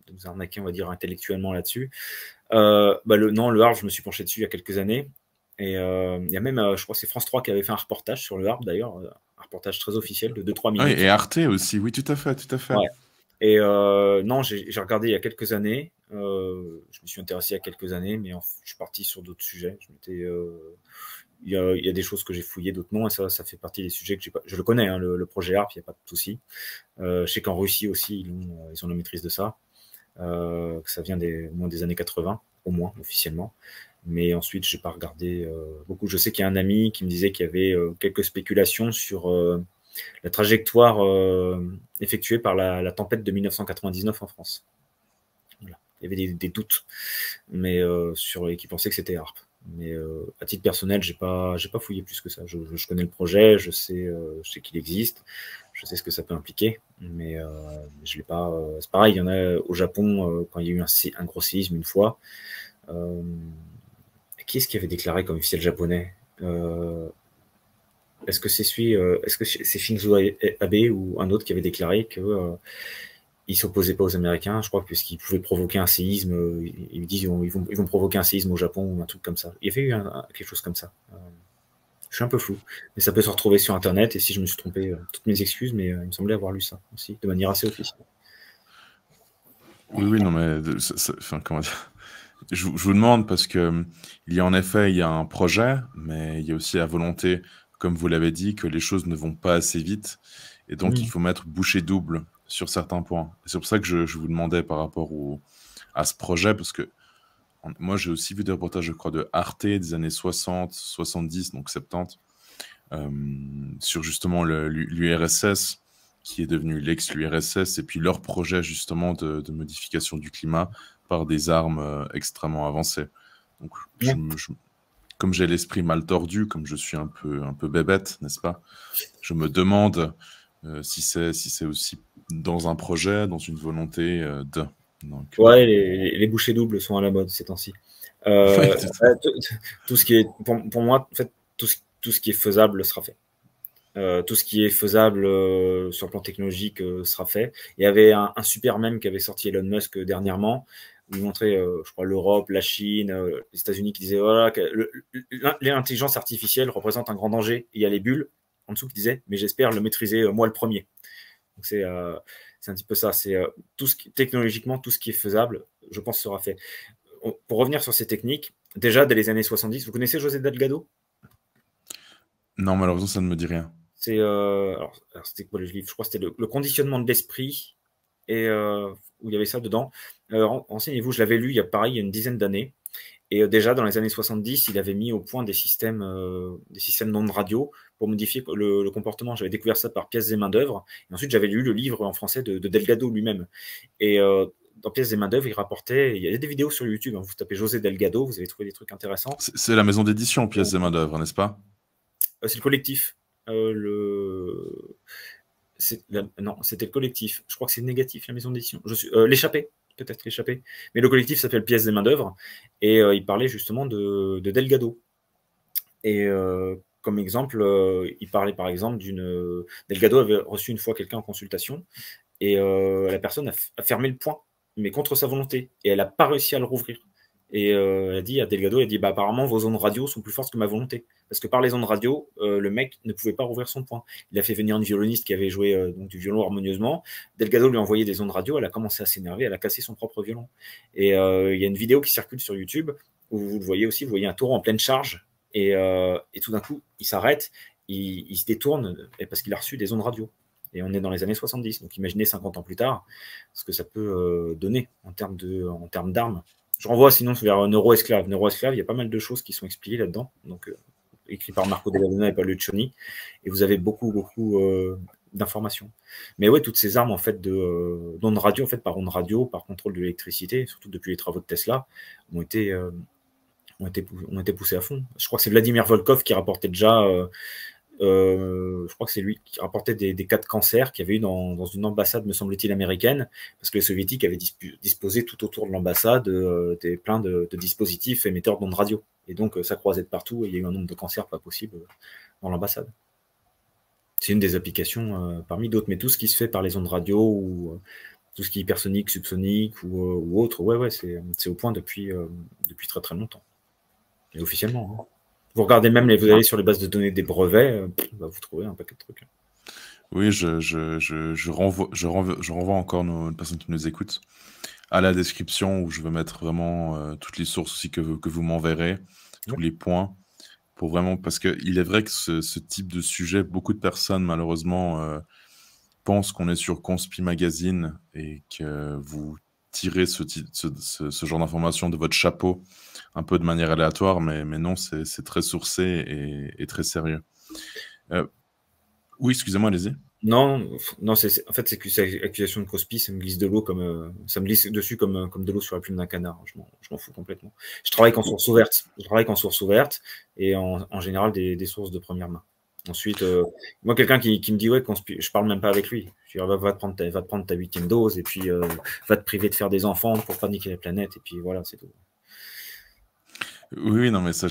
nous arnaquer, on va dire, intellectuellement là-dessus. Non, le harpe, je me suis penché dessus il y a quelques années. Et il y a même, je crois que c'est France 3 qui avait fait un reportage sur le harpe d'ailleurs, un reportage très officiel de 2-3 Ah oui, minutes. et Arte aussi, oui, tout à fait, tout à fait. Ouais. Et non, j'ai regardé il y a quelques années. Je me suis intéressé il y a quelques années, mais je suis parti sur d'autres sujets. Il y a des choses que j'ai fouillées, d'autres non, et ça fait partie des sujets que j'ai pas. Je le connais, hein, le projet HARP, il n'y a pas de souci. Je sais qu'en Russie aussi, ils ont la maîtrise de ça. Que ça vient au moins des années 80, au moins officiellement. Mais ensuite, j'ai pas regardé beaucoup. Je sais qu'il y a un ami qui me disait qu'il y avait quelques spéculations sur la trajectoire effectuée par la tempête de 1999 en France. Voilà. Il y avait des doutes, mais qui pensaient que c'était HARP. Mais à titre personnel, j'ai pas fouillé plus que ça. Je connais le projet, je sais qu'il existe, je sais ce que ça peut impliquer, mais je l'ai pas. C'est pareil, il y en a au Japon quand il y a eu un gros séisme une fois. Qui est-ce qui avait déclaré comme officiel japonais Est-ce que c'est Shinzo Abe ou un autre qui avait déclaré que ils s'opposaient pas aux Américains, je crois, puisqu'ils pouvaient provoquer un séisme. Ils disent ils vont provoquer un séisme au Japon ou un truc comme ça. Il y avait eu quelque chose comme ça. Je suis un peu flou, mais ça peut se retrouver sur Internet. Et si je me suis trompé, toutes mes excuses, mais il me semblait avoir lu ça aussi, de manière assez officielle. Oui, oui, non, mais enfin, comment dire? Je vous demande parce que il y a en effet, il y a un projet, mais il y a aussi la volonté, comme vous l'avez dit, que les choses ne vont pas assez vite, et donc il faut mettre bouchée double sur certains points. C'est pour ça que je vous demandais par rapport à ce projet, parce que moi j'ai aussi vu des reportages, je crois, de Arte des années 60, 70, donc 70, sur justement l'URSS, qui est devenu l'ex-URSS, et puis leur projet justement de modification du climat par des armes extrêmement avancées. Donc, comme j'ai l'esprit mal tordu, comme je suis un peu bébête, n'est-ce pas? Je me demande si c'est aussi dans un projet, dans une volonté de. Donc, Ouais, les bouchées doubles sont à la mode ces temps-ci. ouais, Tout ce qui est, pour moi, en fait, tout ce qui est faisable sera fait. Tout ce qui est faisable sur le plan technologique sera fait. Il y avait un super mème qu'avait sorti Elon Musk dernièrement, où il montrait, je crois, l'Europe, la Chine, les États-Unis, qui disaient voilà, que l'intelligence artificielle représente un grand danger. Et il y a les bulles en dessous qui disaient mais j'espère le maîtriser moi le premier. Donc c'est un petit peu ça. C'est technologiquement tout ce qui est faisable, je pense, sera fait. Pour revenir sur ces techniques, déjà dès les années 70, vous connaissez José Delgado? non, malheureusement, ça ne me dit rien. C'est alors c'était quoi le livre? Je crois que c'était le conditionnement de l'esprit et où il y avait ça dedans. Renseignez-vous, je l'avais lu il y a une dizaine d'années. Et déjà dans les années 70, il avait mis au point des systèmes d'ondes radio pour modifier le comportement. J'avais découvert ça par Pièces et main-d'œuvre. Et ensuite, j'avais lu le livre en français de Delgado lui-même. Et dans Pièces et main-d'œuvre, il y a des vidéos sur YouTube. Hein. Vous tapez José Delgado, vous allez trouver des trucs intéressants. C'est la maison d'édition Pièces et main-d'œuvre, n'est-ce pas? C'est le collectif. Non, c'était le collectif. Je crois que c'est négatif, la maison d'édition. L'échappée, peut-être l'échappée. Mais le collectif s'appelle Pièces des main-d'œuvre. Et il parlait justement de Delgado. Et comme exemple, il parlait par exemple Delgado avait reçu une fois quelqu'un en consultation. Et la personne a fermé le poing, mais contre sa volonté. Et elle n'a pas réussi à le rouvrir. Et elle a dit à Delgado, bah, apparemment vos ondes radio sont plus fortes que ma volonté. Parce que par les ondes radio, le mec ne pouvait pas rouvrir son poing. Il a fait venir une violoniste qui avait joué donc du violon harmonieusement. Delgado lui a envoyé des ondes radio, elle a commencé à s'énerver, elle a cassé son propre violon. Et il y a une vidéo qui circule sur YouTube où vous le voyez aussi, vous voyez un taureau en pleine charge. Et tout d'un coup, il s'arrête, il se détourne parce qu'il a reçu des ondes radio. Et on est dans les années 70. Donc imaginez 50 ans plus tard ce que ça peut donner en termes d'armes. Je renvoie sinon vers Neuroesclave. Neuroesclave, il y a pas mal de choses qui sont expliquées là-dedans. Donc, écrit par Marco Della et Paolo Lucioni. Et vous avez beaucoup d'informations. Mais ouais, toutes ces armes en fait d'ondes radio, en fait, par ondes radio, par contrôle de l'électricité, surtout depuis les travaux de Tesla, ont été poussées à fond. Je crois que c'est Vladimir Volkov qui rapportait déjà. Je crois que c'est lui qui rapportait des cas de cancer qu'il y avait eu dans une ambassade, me semble-t-il, américaine, parce que les soviétiques avaient disposé tout autour de l'ambassade plein de dispositifs émetteurs d'ondes radio. Et donc, ça croisait de partout et il y a eu un nombre de cancers pas possible dans l'ambassade. C'est une des applications parmi d'autres, mais tout ce qui se fait par les ondes radio ou tout ce qui est hypersonique, subsonique ou autre, ouais, c'est au point depuis très très longtemps. Et officiellement, hein. Vous regardez même, vous allez sur les bases de données des brevets, vous trouvez un paquet de trucs. Oui, je renvoie encore nos personnes qui nous écoutent à la description où je veux mettre vraiment toutes les sources aussi que vous m'enverrez, tous les points, pour vraiment, parce qu'il est vrai que ce type de sujet, beaucoup de personnes malheureusement pensent qu'on est sur Conspi Magazine et que vous tirez ce genre d'informations de votre chapeau un peu de manière aléatoire, mais non, c'est très sourcé et très sérieux. Oui, excusez-moi, allez-y. Non, en fait, c'est accusation de Conspi, ça me glisse de l'eau ça me glisse dessus comme de l'eau sur la plume d'un canard. Je m'en fous complètement. Je travaille qu'en source ouverte. Et en général des sources de première main. Ensuite, moi, quelqu'un qui me dit ouais, Conspi, je parle même pas avec lui. Je dis, va te prendre ta 8e dose et puis va te priver de faire des enfants pour pas niquer la planète et puis voilà, c'est tout. Oui, non, mais ça,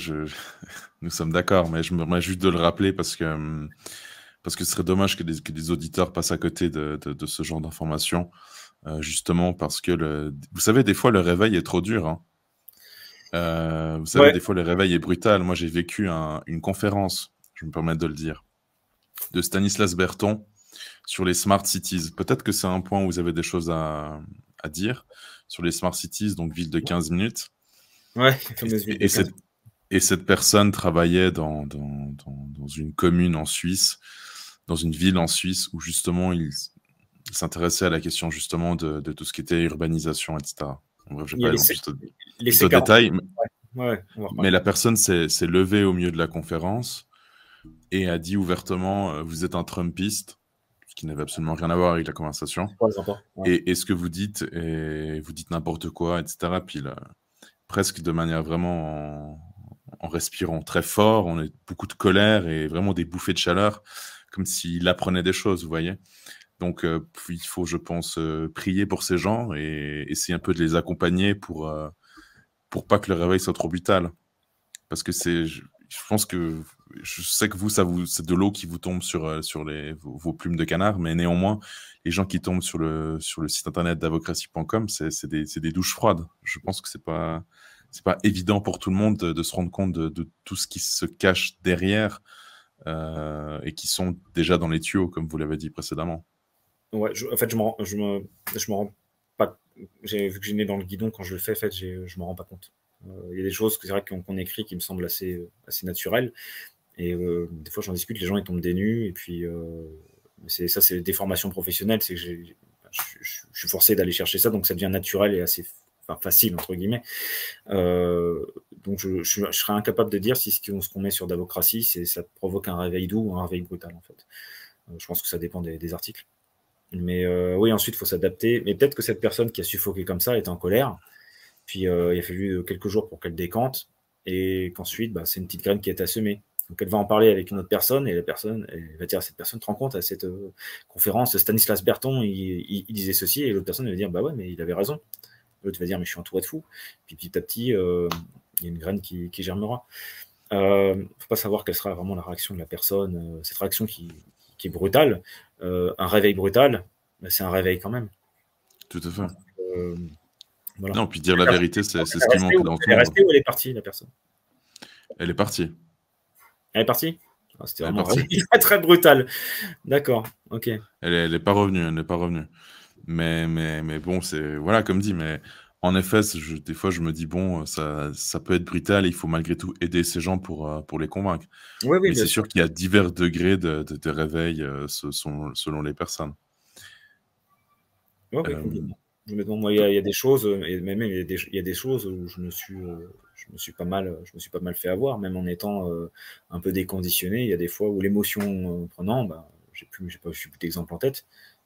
nous sommes d'accord, mais je me remets juste de le rappeler parce que ce serait dommage que des auditeurs passent à côté de ce genre d'informations, justement parce que vous savez, des fois, le réveil est trop dur. Hein. Vous savez, des fois, le réveil est brutal. Moi, j'ai vécu une conférence, je me permets de le dire, de Stanislas Berton sur les Smart Cities. Peut-être que c'est un point où vous avez des choses à dire sur les Smart Cities, donc ville de 15 minutes. Ouais, et cette personne travaillait dans une commune en Suisse, dans une ville en Suisse, où justement il s'intéressait à la question justement de tout ce qui était urbanisation, etc. Bref, je ne vais pas aller dans plus de détails, mais la personne s'est levée au milieu de la conférence et a dit ouvertement vous êtes un Trumpiste, ce qui n'avait absolument rien à voir avec la conversation. Et ce que vous dites, et vous dites n'importe quoi, etc. Puis là, presque de manière vraiment en respirant très fort, on a beaucoup de colère et vraiment des bouffées de chaleur, comme s'il apprenait des choses, vous voyez? Donc, il faut, je pense, prier pour ces gens et essayer un peu de les accompagner pour pas que le réveil soit trop brutal. Parce que je pense que je sais que c'est de l'eau qui vous tombe sur vos plumes de canard, mais néanmoins, les gens qui tombent sur le site internet d'avocratie.com, c'est des douches froides. Je pense que c'est pas évident pour tout le monde de se rendre compte de tout ce qui se cache derrière et qui sont déjà dans les tuyaux, comme vous l'avez dit précédemment. Ouais, en fait, je me rends pas. Vu que j'ai né dans le guidon, quand je le fais, en fait, je me rends pas compte. Il y a des choses, c'est vrai qu'on écrit qui me semblent assez naturelles. Et des fois, j'en discute, les gens ils tombent des nues. Et puis, c'est des formations professionnelles. C'est que je suis forcé d'aller chercher ça, donc ça devient naturel et assez facile, entre guillemets. Donc, je serais incapable de dire si ce qu'on met sur Davocratie, ça provoque un réveil doux ou un réveil brutal, en fait. Je pense que ça dépend des articles. Mais oui, ensuite, il faut s'adapter. Mais peut-être que cette personne qui a suffoqué comme ça est en colère. Puis, il a fallu quelques jours pour qu'elle décante. Et qu'ensuite, c'est une petite graine qui est à semer. Donc, elle va en parler avec une autre personne. Et la personne, elle va dire à cette personne, te rends compte, à cette conférence, Stanislas Berton, il disait ceci. Et l'autre personne va dire, bah ouais, mais il avait raison. L'autre va dire, mais je suis entouré de fous. Puis, petit à petit, il y a une graine qui germera. Faut pas savoir quelle sera vraiment la réaction de la personne. Cette réaction qui est brutale. Un réveil brutal, c'est un réveil quand même. Tout à fait. Voilà. Non, puis dire la vérité, c'est ce qui manque dans tout. Elle est restée ou elle est partie, la personne? Elle est partie. Elle est partie? C'était vraiment très, très brutal. D'accord, ok. Elle n'est pas revenue, Mais bon, voilà, comme dit, mais en effet, des fois, je me dis, bon, ça peut être brutal et il faut malgré tout aider ces gens pour les convaincre. Oui, mais c'est sûr qu'il y a divers degrés de réveil selon les personnes. Oui, complètement. Moi, il y a des choses, et même il y a des choses où je me suis pas mal fait avoir, même en étant un peu déconditionné. Il y a des fois où l'émotion prenant, je suis plus d'exemple en tête.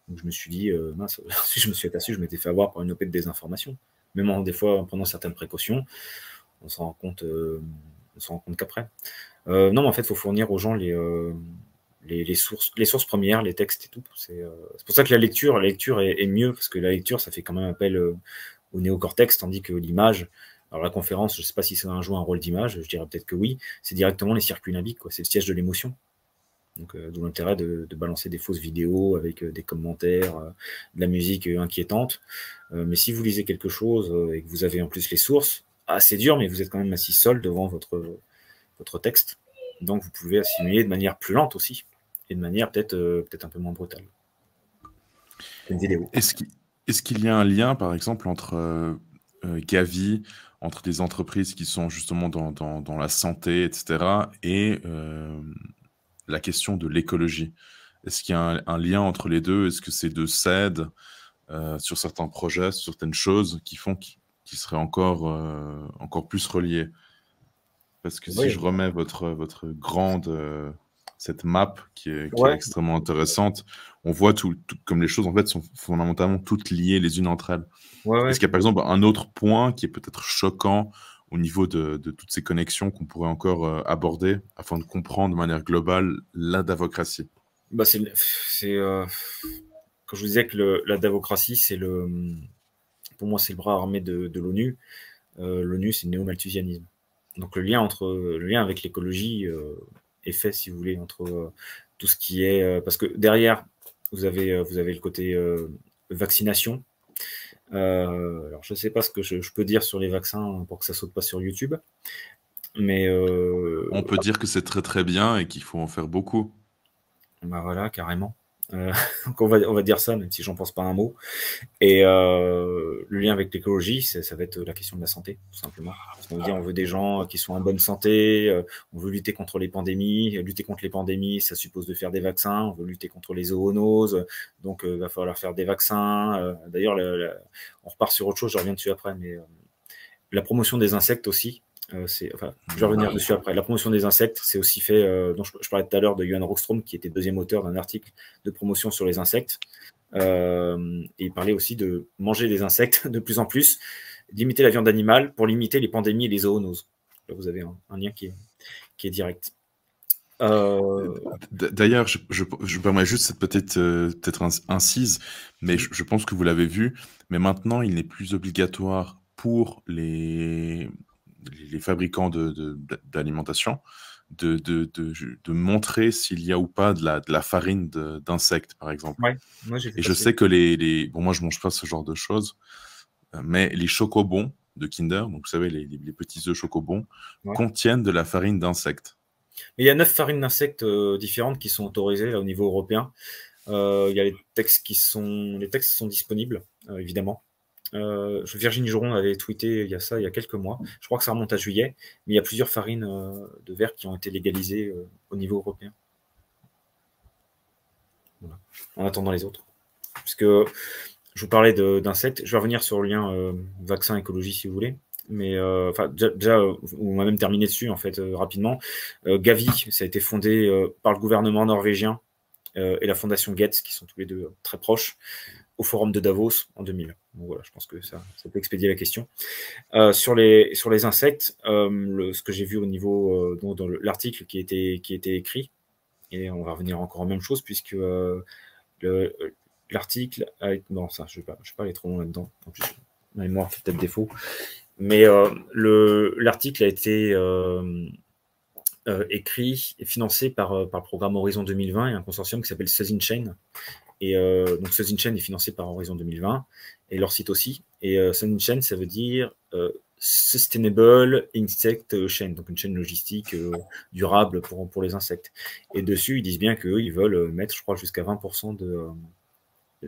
Donc je me suis dit, mince, si je me suis aperçu, je m'étais fait avoir par une OP de désinformation. Même des fois, en prenant certaines précautions, on s'en rend compte qu'après. Non, mais en fait, il faut fournir aux gens les sources premières, les textes et tout. C'est pour ça que la lecture est mieux, parce que la lecture, ça fait quand même appel au néocortex, tandis que l'image, alors la conférence, je ne sais pas si ça joue un rôle d'image, je dirais peut-être que oui, c'est directement les circuits limbiques, c'est le siège de l'émotion. Donc, d'où l'intérêt de balancer des fausses vidéos avec des commentaires, de la musique inquiétante. Mais si vous lisez quelque chose et que vous avez en plus les sources, c'est dur, mais vous êtes quand même assis seul devant votre texte. Donc, vous pouvez assimiler de manière plus lente aussi, et de manière peut-être un peu moins brutale. Une vidéo. Est-ce qu'il y a un lien, par exemple, entre Gavi, entre des entreprises qui sont justement dans la santé, etc., et la question de l'écologie? Est-ce qu'il y a un lien entre les deux? Est-ce que ces deux s'aident sur certains projets, sur certaines choses qui font qui seraient encore plus reliés? Parce que si je remets votre grande cette map qui est extrêmement intéressante, on voit comme les choses en fait sont fondamentalement toutes liées les unes entre elles. Est-ce qu'il y a par exemple un autre point qui est peut-être choquant au niveau de toutes ces connexions qu'on pourrait encore aborder afin de comprendre de manière globale la davocratie? Quand je vous disais que la davocratie, pour moi, c'est le bras armé de l'ONU. L'ONU, c'est le néo-malthusianisme. Donc le lien avec l'écologie est fait, si vous voulez, entre tout ce qui est... parce que derrière, vous avez le côté vaccination. Alors, je ne sais pas ce que je peux dire sur les vaccins pour que ça ne saute pas sur YouTube. Mais on peut dire que c'est très très bien et qu'il faut en faire beaucoup. Voilà, carrément. Donc on va dire ça, même si j'en pense pas un mot. Et le lien avec l'écologie, ça va être la question de la santé, tout simplement. Parce qu'on veut dire, on veut des gens qui sont en bonne santé, on veut lutter contre les pandémies. Lutter contre les pandémies, ça suppose de faire des vaccins. On veut lutter contre les zoonoses, donc il va falloir faire des vaccins. D'ailleurs, on repart sur autre chose, je reviens dessus après, mais la promotion des insectes aussi. Je vais revenir dessus après. La promotion des insectes, c'est aussi fait, dont je parlais tout à l'heure de Johan Rockström, qui était deuxième auteur d'un article de promotion sur les insectes. Et il parlait aussi de manger des insectes de plus en plus, limiter la viande animale pour limiter les pandémies et les zoonoses. Là, vous avez un lien qui est direct. D'ailleurs, je permets juste cette petite peut-être incise, mais je pense que vous l'avez vu, mais maintenant, il n'est plus obligatoire pour les fabricants d'alimentation de montrer s'il y a ou pas de la farine d'insectes, par exemple. Ouais, moi j'ai vu Et je passer. sais que bon, moi, je mange pas ce genre de choses, mais les chocobons de Kinder, donc vous savez, les petits œufs chocobons, Ouais. contiennent de la farine d'insectes. Mais il y a 9 farines d'insectes différentes qui sont autorisées là, au niveau européen. Il y a les textes sont disponibles, évidemment. Virginie Jouron avait tweeté il y a quelques mois. Je crois que ça remonte à juillet, mais il y a plusieurs farines de verre qui ont été légalisées au niveau européen. Voilà. En attendant les autres. Puisque je vous parlais d'insectes, je vais revenir sur le lien vaccin écologie si vous voulez. Mais déjà, on va même terminer dessus en fait rapidement. Gavi, ça a été fondé par le gouvernement norvégien et la fondation Gates, qui sont tous les deux très proches, au forum de Davos en 2000. Donc voilà, je pense que ça peut expédier la question. Sur les insectes, ce que j'ai vu au niveau dans l'article qui était écrit, et on va revenir encore en même chose puisque l'article bon ça je vais pas aller trop loin là-dedans. En plus, ma mémoire fait peut-être défaut, mais l'article a été écrit et financé par le programme Horizon 2020 et un consortium qui s'appelle Suzin Chain. Et donc Suzin Chain est financé par Horizon 2020 et leur site aussi. Et Suzin Chain, ça veut dire Sustainable Insect Chain, donc une chaîne logistique durable pour les insectes. Et dessus, ils disent bien qu'eux, ils veulent mettre, je crois, jusqu'à 20% de...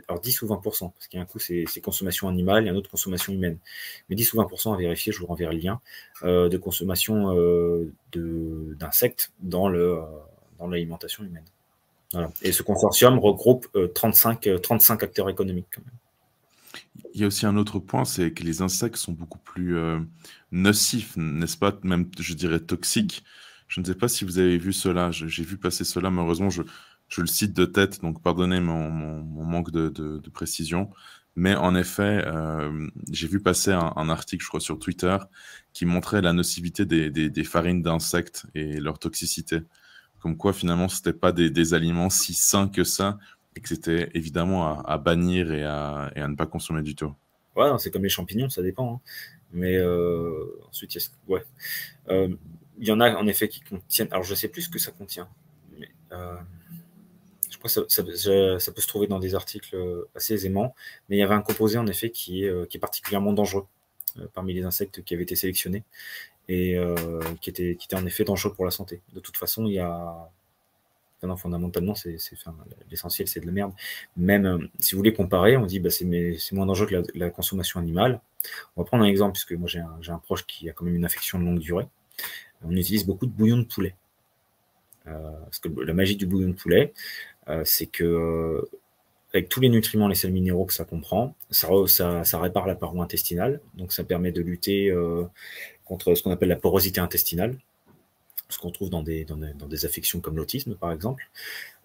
alors 10 ou 20%, parce qu'il y a un coup, c'est consommation animale, et un autre consommation humaine. Mais 10 ou 20% à vérifier, je vous renverrai le lien, de consommation d'insectes dans l'alimentation humaine. Voilà. Et ce consortium regroupe 35 acteurs économiques quand même. Il y a aussi un autre point, c'est que les insectes sont beaucoup plus nocifs, n'est-ce pas? Même, je dirais, toxiques. Je ne sais pas si vous avez vu cela. J'ai vu passer cela, malheureusement, je le cite de tête, donc pardonnez mon manque de précision. Mais en effet, j'ai vu passer un article, je crois, sur Twitter, qui montrait la nocivité des farines d'insectes et leur toxicité. Comme quoi, finalement, ce n'était pas des aliments si sains que ça, et que c'était évidemment à bannir et à ne pas consommer du tout. Ouais, c'est comme les champignons, ça dépend. Hein. Mais ensuite, il y en a en effet qui contiennent. Alors, je sais plus ce que ça contient. Mais, je crois que ça peut se trouver dans des articles assez aisément. Mais il y avait un composé en effet qui est particulièrement dangereux parmi les insectes qui avaient été sélectionnés et qui était en effet dangereux pour la santé. De toute façon, il y a non, fondamentalement, l'essentiel, c'est de la merde. Même si vous voulez comparer, on dit c'est moins dangereux que la consommation animale. On va prendre un exemple, puisque moi j'ai un proche qui a quand même une affection de longue durée. On utilise beaucoup de bouillon de poulet. Parce que la magie du bouillon de poulet, c'est que avec tous les nutriments, les sels minéraux que ça comprend, ça répare la paroi intestinale. Donc ça permet de lutter contre ce qu'on appelle la porosité intestinale, ce qu'on trouve dans des affections comme l'autisme, par exemple.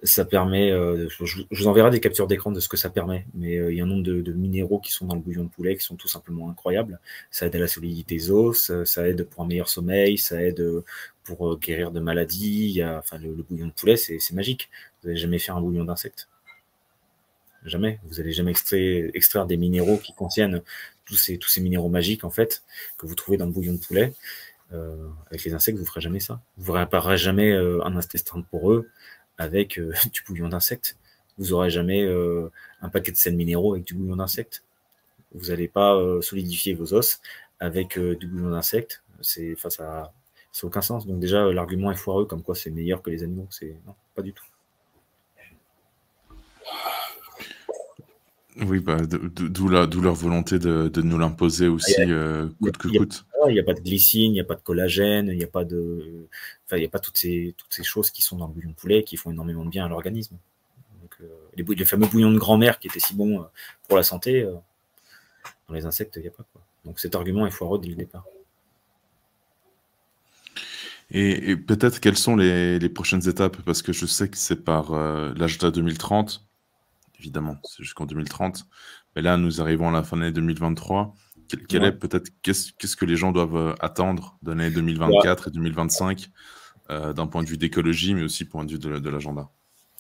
Ça permet, je vous enverrai des captures d'écran de ce que ça permet, mais il y a un nombre de minéraux qui sont dans le bouillon de poulet qui sont tout simplement incroyables. Ça aide à la solidité des os, ça aide pour un meilleur sommeil, ça aide pour guérir de maladies. Le bouillon de poulet, c'est magique. Vous n'allez jamais faire un bouillon d'insectes. Jamais. Vous n'allez jamais extraire des minéraux qui contiennent tous ces minéraux magiques, en fait, que vous trouvez dans le bouillon de poulet. Avec les insectes, vous ne ferez jamais ça. Vous ne réparerez jamais un intestin poreux avec du bouillon d'insectes. Vous n'aurez jamais un paquet de sels minéraux avec du bouillon d'insectes. Vous n'allez pas solidifier vos os avec du bouillon d'insectes. Ça n'a aucun sens. Donc déjà, l'argument est foireux, comme quoi c'est meilleur que les animaux. Non, pas du tout. Oui, d'où leur volonté de nous l'imposer aussi coûte que coûte. Il n'y a pas de glycine, il n'y a pas de collagène, il n'y a pas toutes ces choses qui sont dans le bouillon de poulet qui font énormément de bien à l'organisme. Donc, les fameux bouillons de grand-mère qui étaient si bons pour la santé, dans les insectes, il n'y a pas quoi. Donc cet argument est foireux dès le départ. Et peut-être quelles sont les prochaines étapes, parce que je sais que c'est par l'agenda 2030. Évidemment, c'est jusqu'en 2030. Mais là, nous arrivons à la fin de l'année 2023. Quel est peut-être qu'est-ce que les gens doivent attendre de l'année 2024 et 2025 d'un point de vue d'écologie, mais aussi point de vue de l'agenda?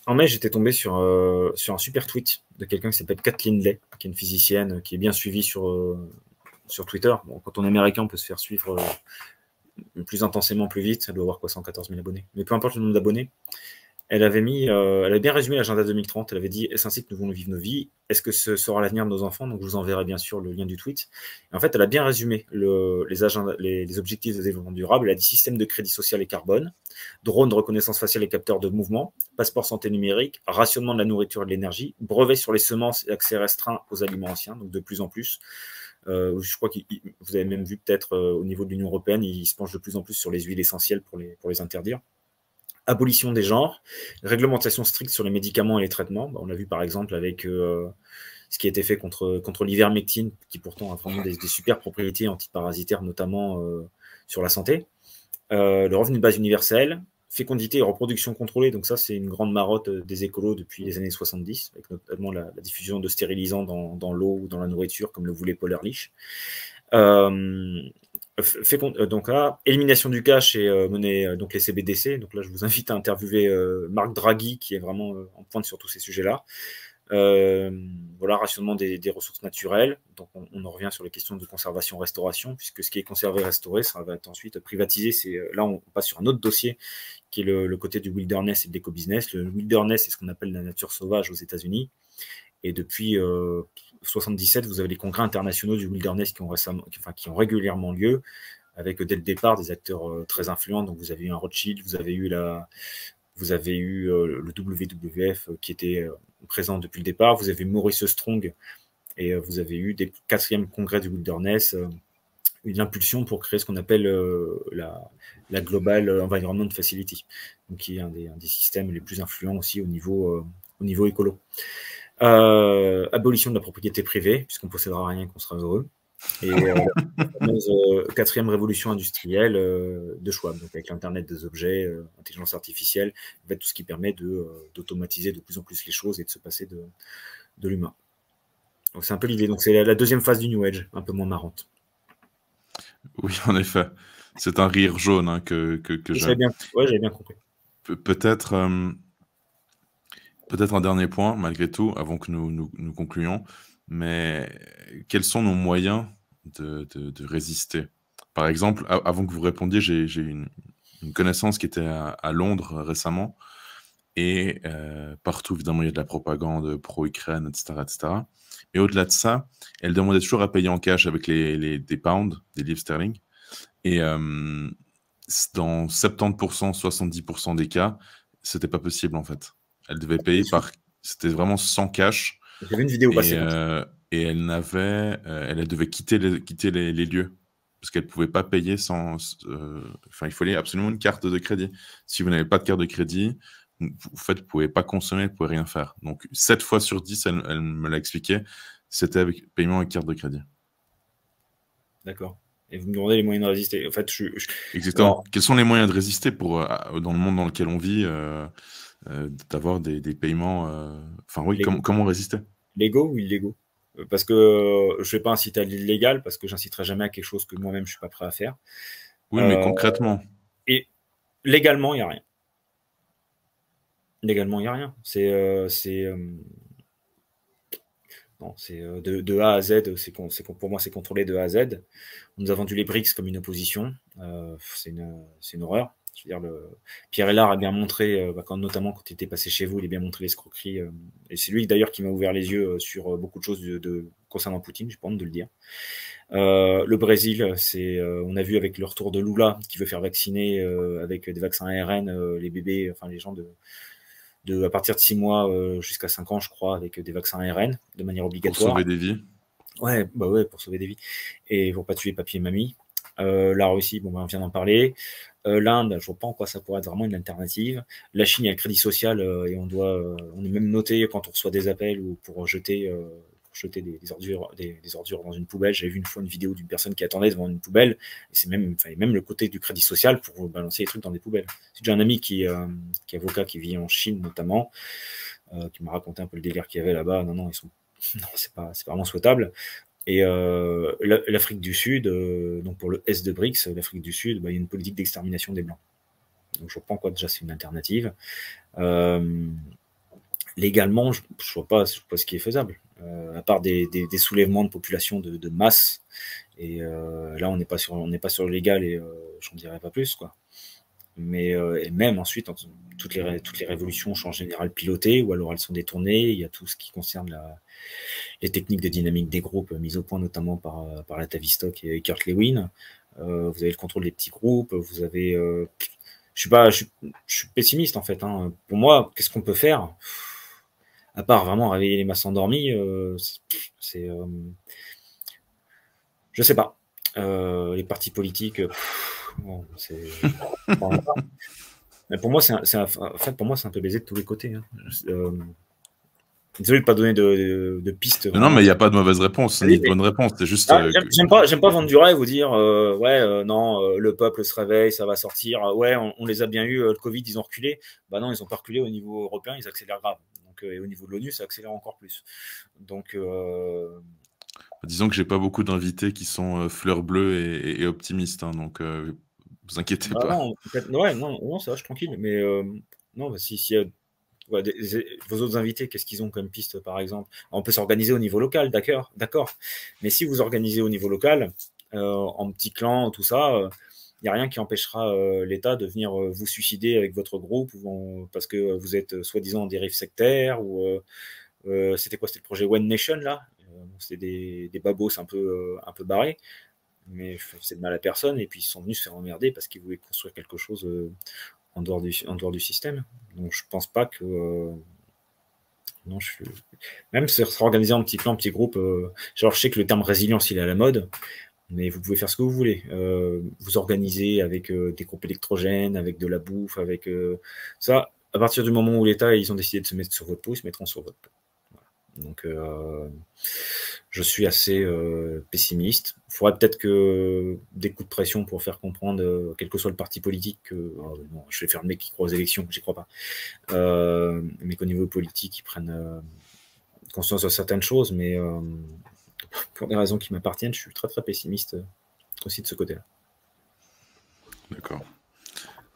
En mai, j'étais tombé sur un super tweet de quelqu'un qui s'appelle Kathleen Lay, qui est une physicienne qui est bien suivie sur Twitter. Bon, quand on est américain, on peut se faire suivre plus intensément, plus vite. Elle doit avoir quoi, 114 000 abonnés. Mais peu importe le nombre d'abonnés, elle avait bien résumé l'agenda 2030. Elle avait dit: est-ce ainsi que nous voulons vivre nos vies? Est-ce que ce sera l'avenir de nos enfants? Donc je vous enverrai bien sûr le lien du tweet. Et en fait, elle a bien résumé les objectifs de développement durable. Elle a dit: système de crédit social et carbone, drone de reconnaissance faciale et capteurs de mouvement, passeport santé numérique, rationnement de la nourriture et de l'énergie, brevet sur les semences et accès restreint aux aliments anciens, donc de plus en plus. Je crois que vous avez même vu peut-être au niveau de l'Union européenne, ils se penchent de plus en plus sur les huiles essentielles pour les interdire. Abolition des genres, réglementation stricte sur les médicaments et les traitements. On l'a vu par exemple avec ce qui a été fait contre l'ivermectine, qui pourtant a vraiment des super propriétés antiparasitaires, notamment sur la santé. Le revenu de base universel, fécondité et reproduction contrôlée. Donc ça, c'est une grande marotte des écolos depuis les années 70, avec notamment la diffusion de stérilisants dans l'eau ou dans la nourriture, comme le voulait Paul Ehrlich. Donc là, élimination du cash et monnaie, donc les CBDC. Donc là, je vous invite à interviewer Marc Draghi, qui est vraiment en pointe sur tous ces sujets-là. Voilà, rationnement des ressources naturelles. Donc on en revient sur les questions de conservation-restauration, puisque ce qui est conservé-restauré, ça va être ensuite privatisé. Là, on passe sur un autre dossier qui est le côté du wilderness et de l'éco-business. Le wilderness, c'est ce qu'on appelle la nature sauvage aux États-Unis. Et depuis 1977, vous avez les congrès internationaux du wilderness qui ont régulièrement lieu, avec dès le départ des acteurs très influents. Donc vous avez eu un Rothschild, vous avez eu le WWF qui était présent depuis le départ, vous avez Maurice Strong, et vous avez eu des 4e congrès du wilderness, une impulsion pour créer ce qu'on appelle la Global Environment Facility, donc qui est un des systèmes les plus influents aussi au niveau écolo. Abolition de la propriété privée, puisqu'on possédera rien, qu'on sera heureux. Et la fameuse 4e révolution industrielle de Schwab, donc avec l'Internet des objets, intelligence artificielle, en fait, tout ce qui permet d'automatiser de plus en plus les choses et de se passer de l'humain. Donc c'est un peu l'idée. Donc c'est la 2e phase du New Age, un peu moins marrante. Oui, en effet. C'est un rire jaune hein, que j'avais bien compris. Peut-être un dernier point, malgré tout, avant que nous concluions. Mais quels sont nos moyens de résister? Par exemple, avant que vous répondiez, j'ai une connaissance qui était à Londres récemment. Et partout, évidemment, il y a de la propagande pro-Ukraine, etc., etc. Mais au-delà de ça, elle demandait toujours à payer en cash avec des pounds, des livres sterling. Et dans 70%, 70% des cas, c'était pas possible, en fait. Elle devait payer c'était vraiment sans cash. J'ai vu une vidéo passer. Et elle devait quitter les lieux. Parce qu'elle ne pouvait pas payer sans... il fallait absolument une carte de crédit. Si vous n'avez pas de carte de crédit, vous ne pouvez pas consommer, vous ne pouvez rien faire. Donc, 7 fois sur 10, elle me l'a expliqué, c'était avec paiement avec carte de crédit. D'accord. Et vous me demandez les moyens de résister. En fait, Exactement. Alors, quels sont les moyens de résister dans le monde dans lequel on vit, d'avoir des paiements comment résister? Légaux ou illégaux? Parce que je ne vais pas inciter à l'illégal, parce que j'inciterai jamais à quelque chose que moi-même je ne suis pas prêt à faire. Oui, mais concrètement. Et légalement, il n'y a rien. Légalement, il n'y a rien. C'est de A à Z, pour moi, c'est contrôlé de A à Z. On nous a vendu les BRICS comme une opposition. C'est une horreur. Je veux dire, Pierre Hélard a bien montré, notamment quand il était passé chez vous, il a bien montré l'escroquerie. Et c'est lui d'ailleurs qui m'a ouvert les yeux sur beaucoup de choses concernant Poutine, j'ai pas honte de le dire. Le Brésil, on a vu avec le retour de Lula qui veut faire vacciner avec des vaccins ARN les bébés, enfin les gens à partir de 6 mois jusqu'à 5 ans, je crois, avec des vaccins ARN de manière obligatoire. Pour sauver des vies. Ouais, pour sauver des vies. Et pour pas tuer papy et mamie. La Russie, on vient d'en parler. L'Inde, je vois pas en quoi ça pourrait être vraiment une alternative. La Chine, il y a le crédit social et on est même noté quand on reçoit des appels ou pour jeter des ordures dans une poubelle. J'avais vu une fois une vidéo d'une personne qui attendait devant une poubelle, et c'est même le côté du crédit social pour balancer les trucs dans des poubelles. J'ai un ami qui est avocat, qui vit en Chine notamment, qui m'a raconté un peu le délire qu'il y avait là-bas. Non, c'est pas vraiment souhaitable. Et l'Afrique du Sud, donc pour le S de BRICS, l'Afrique du Sud, il y a une politique d'extermination des Blancs. Donc je vois pas en quoi déjà c'est une alternative. Légalement, je vois pas ce qui est faisable, à part des soulèvements de population de masse. Et là, on n'est pas sur le légal et j'en dirais pas plus, quoi. Mais et même ensuite, toutes les révolutions sont en général pilotées ou alors elles sont détournées. Il y a tout ce qui concerne les techniques de dynamique des groupes mises au point notamment par la Tavistock et Kurt Lewin. Vous avez le contrôle des petits groupes. Vous avez, je suis pessimiste en fait. Hein. Pour moi, qu'est-ce qu'on peut faire à part vraiment réveiller les masses endormies? C'est, je sais pas. Les partis politiques. Bon, mais pour moi, en fait, pour moi, c'est un peu baisé de tous les côtés. Hein. Désolé de pas donner de pistes. Non, mais il n'y a pas de mauvaise réponse, ni de bonne réponse. C'est juste. J'aime pas vendre du rêve ou dire non, le peuple se réveille, ça va sortir. Ouais, on les a bien eu. Le Covid, ils ont reculé. Bah non, ils ont pas reculé au niveau européen, ils accélèrent grave. Donc, et au niveau de l'ONU, ça accélère encore plus. Donc. Disons que j'ai pas beaucoup d'invités qui sont fleurs bleues et optimistes, hein, donc vous inquiétez pas. Non, ouais, non, ça va, je suis tranquille. Mais non, bah, si ouais, vos autres invités, qu'est-ce qu'ils ont comme piste, par exemple? On peut s'organiser au niveau local, d'accord. Mais si vous organisez au niveau local, en petit clan, tout ça, il n'y a rien qui empêchera l'État de venir vous suicider avec votre groupe parce que vous êtes soi-disant en dérive sectaire ou c'était quoi? C'était le projet One Nation là. C'était des babos un peu barrés, mais c'est de mal à personne. Et puis ils sont venus se faire emmerder parce qu'ils voulaient construire quelque chose en dehors du système. Donc je pense pas que non, même se organiser en petit clan, en petit groupe. Genre je sais que le terme résilience il est à la mode, mais vous pouvez faire ce que vous voulez. Vous organiser avec des groupes électrogènes, avec de la bouffe, avec ça. À partir du moment où l'État ils ont décidé de se mettre sur votre peau, ils se mettront sur votre peau. Donc, je suis assez pessimiste. Il faudrait peut-être que des coups de pression pour faire comprendre, quel que soit le parti politique, que non, je vais faire le mec qui croit aux élections, j'y crois pas. Mais qu'au niveau politique, ils prennent conscience de certaines choses, mais pour des raisons qui m'appartiennent, je suis très très pessimiste aussi de ce côté-là. D'accord.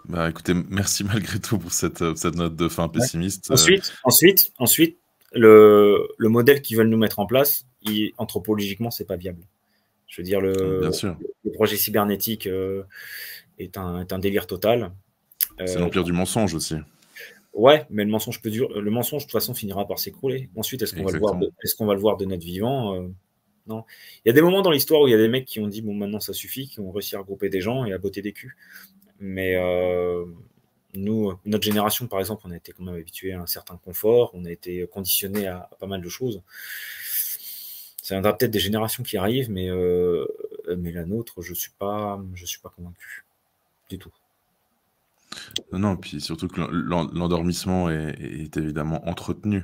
Bah écoutez, merci malgré tout pour cette note de fin pessimiste. Ouais. Ensuite, le modèle qu'ils veulent nous mettre en place, anthropologiquement, c'est pas viable. Je veux dire, Bien sûr. le projet cybernétique est un délire total. C'est l'empire du mensonge aussi. Ouais, mais le mensonge de toute façon finira par s'écrouler. Ensuite, est-ce qu'on va le voir de notre vivant? Non. Il y a des moments dans l'histoire où il y a des mecs qui ont dit bon maintenant ça suffit, qui ont réussi à regrouper des gens et à botter des culs. Mais nous, notre génération, par exemple, on a été quand même habitué à un certain confort, on a été conditionné à pas mal de choses. Ça viendra peut-être des générations qui arrivent, mais la nôtre, je suis pas convaincu du tout. Non, puis surtout que l'endormissement est évidemment entretenu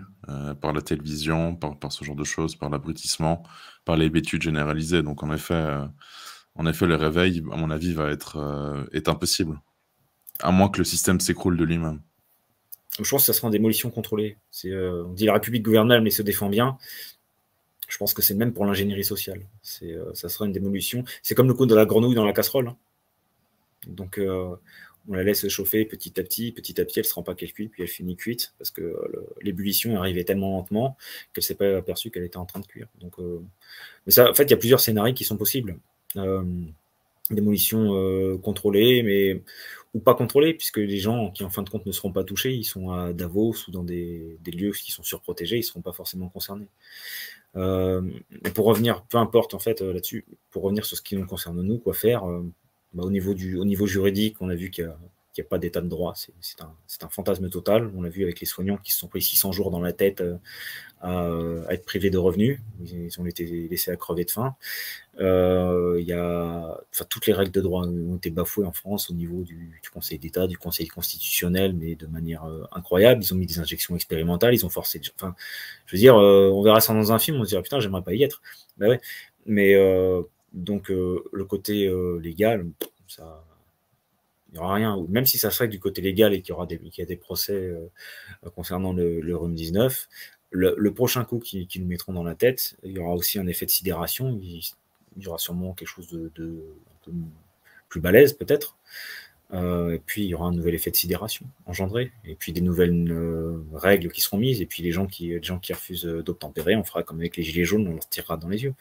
par la télévision, par ce genre de choses, par l'abrutissement, par l'hébétude généralisée. Donc en effet, le réveil, à mon avis, est impossible. À moins que le système s'écroule de lui-même. Je pense que ça sera une démolition contrôlée. On dit la République gouverne mal mais se défend bien. Je pense que c'est même pour l'ingénierie sociale. Ça sera une démolution. C'est comme le coup de la grenouille dans la casserole. Hein. Donc on la laisse chauffer petit à petit, elle ne se rend pas qu'elle cuit, puis elle finit cuite, parce que l'ébullition est arrivée tellement lentement qu'elle ne s'est pas aperçue qu'elle était en train de cuire. Donc, mais ça, en fait, il y a plusieurs scénarios qui sont possibles. Démolition contrôlée, ou pas contrôlée, puisque les gens qui en fin de compte ne seront pas touchés, ils sont à Davos ou dans des lieux qui sont surprotégés, ils ne seront pas forcément concernés. Mais pour revenir, peu importe en fait là-dessus, pour revenir sur ce qui nous concerne nous, quoi faire, au niveau juridique, on a vu qu'il n'y a pas d'état de droit, c'est un fantasme total. On l'a vu avec les soignants qui se sont pris 600 jours dans la tête à être privés de revenus, ils ont été laissés à crever de faim. Toutes les règles de droit ont été bafouées en France au niveau du Conseil d'État, du Conseil constitutionnel, mais de manière incroyable. Ils ont mis des injections expérimentales, ils ont forcé. Enfin, je veux dire, on verra ça dans un film, on se dira putain, j'aimerais pas y être. Ben ouais. Mais donc le côté légal, ça, il n'y aura rien. Même si ça serait du côté légal et qu'il y a des procès concernant le Rhume 19. le prochain coup qu'ils nous mettront dans la tête, il y aura aussi un effet de sidération. Il y aura sûrement quelque chose de un peu plus balèze, peut-être. Et puis, il y aura un nouvel effet de sidération engendré. Et puis, des nouvelles règles qui seront mises. Et puis, les gens qui refusent d'obtempérer, on fera comme avec les gilets jaunes, on leur tirera dans les yeux.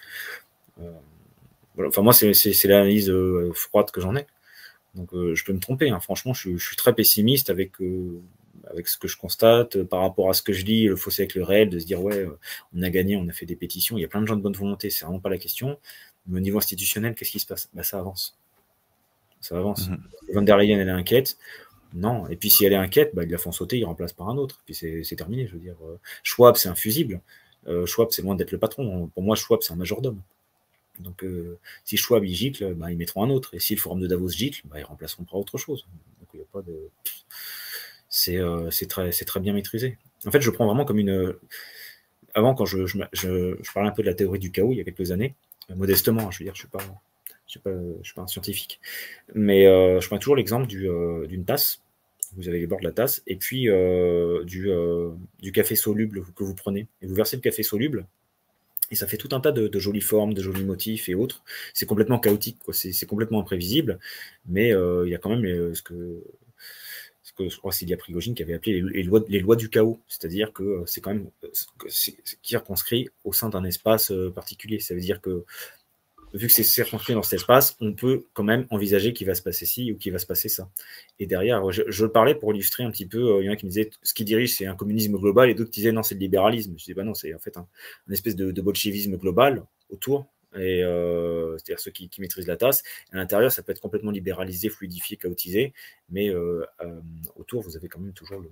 Voilà. Enfin, moi, c'est l'analyse froide que j'en ai. Donc, je peux me tromper. Hein. Franchement, je suis très pessimiste avec ce que je constate par rapport à ce que je lis, le fossé avec le réel, de se dire ouais, on a gagné, on a fait des pétitions, il y a plein de gens de bonne volonté, c'est vraiment pas la question. Mais au niveau institutionnel, qu'est-ce qui se passe? Bah, ça avance. Ça avance. Von der Leyen, elle est inquiète. Non. Et puis si elle est inquiète, bah, ils la font sauter, ils remplacent par un autre. Puis c'est terminé, je veux dire. Schwab, c'est infusible. Schwab, c'est loin d'être le patron. Pour moi, Schwab, c'est un majordome. Donc, si Schwab, il gicle, bah, ils mettront un autre. Et si le forum de Davos gicle, bah, ils remplaceront par autre chose. Donc, il n'y a pas de... C'est très bien maîtrisé. En fait, je prends vraiment comme une... Avant, quand je parlais un peu de la théorie du chaos, il y a quelques années, modestement, je veux dire, je suis pas un scientifique. Mais je prends toujours l'exemple d'une tasse. Vous avez les bords de la tasse, et puis du café soluble que vous prenez. Et vous versez le café soluble, et ça fait tout un tas de jolies formes, de jolis motifs et autres. C'est complètement chaotique, quoi. C'est complètement imprévisible, mais il y a quand même ce que je crois que c'est Ilya Prigogine qui avait appelé les lois du chaos. C'est-à-dire que c'est quand même circonscrit au sein d'un espace particulier. Ça veut dire que vu que c'est circonscrit dans cet espace, on peut quand même envisager qu'il va se passer ci ou qu'il va se passer ça. Et derrière, je parlais pour illustrer un petit peu, il y en a qui me disaient ce qui dirige, c'est un communisme global, et d'autres qui disaient non, c'est le libéralisme. Je disais bah non, c'est en fait un espèce de bolchevisme global autour, et c'est-à-dire ceux qui maîtrisent la tasse. À l'intérieur, ça peut être complètement libéralisé, fluidifié, chaotisé, mais autour, vous avez quand même toujours le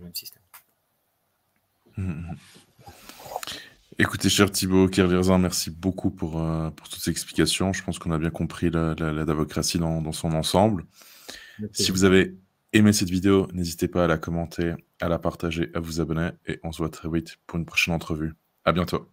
même système. Écoutez, cher Thibaut Kervirzin, merci beaucoup pour toutes ces explications. Je pense qu'on a bien compris la Davocratie dans son ensemble. Si vous avez aimé cette vidéo, n'hésitez pas à la commenter, à la partager, à vous abonner, et on se voit très vite pour une prochaine entrevue. À bientôt.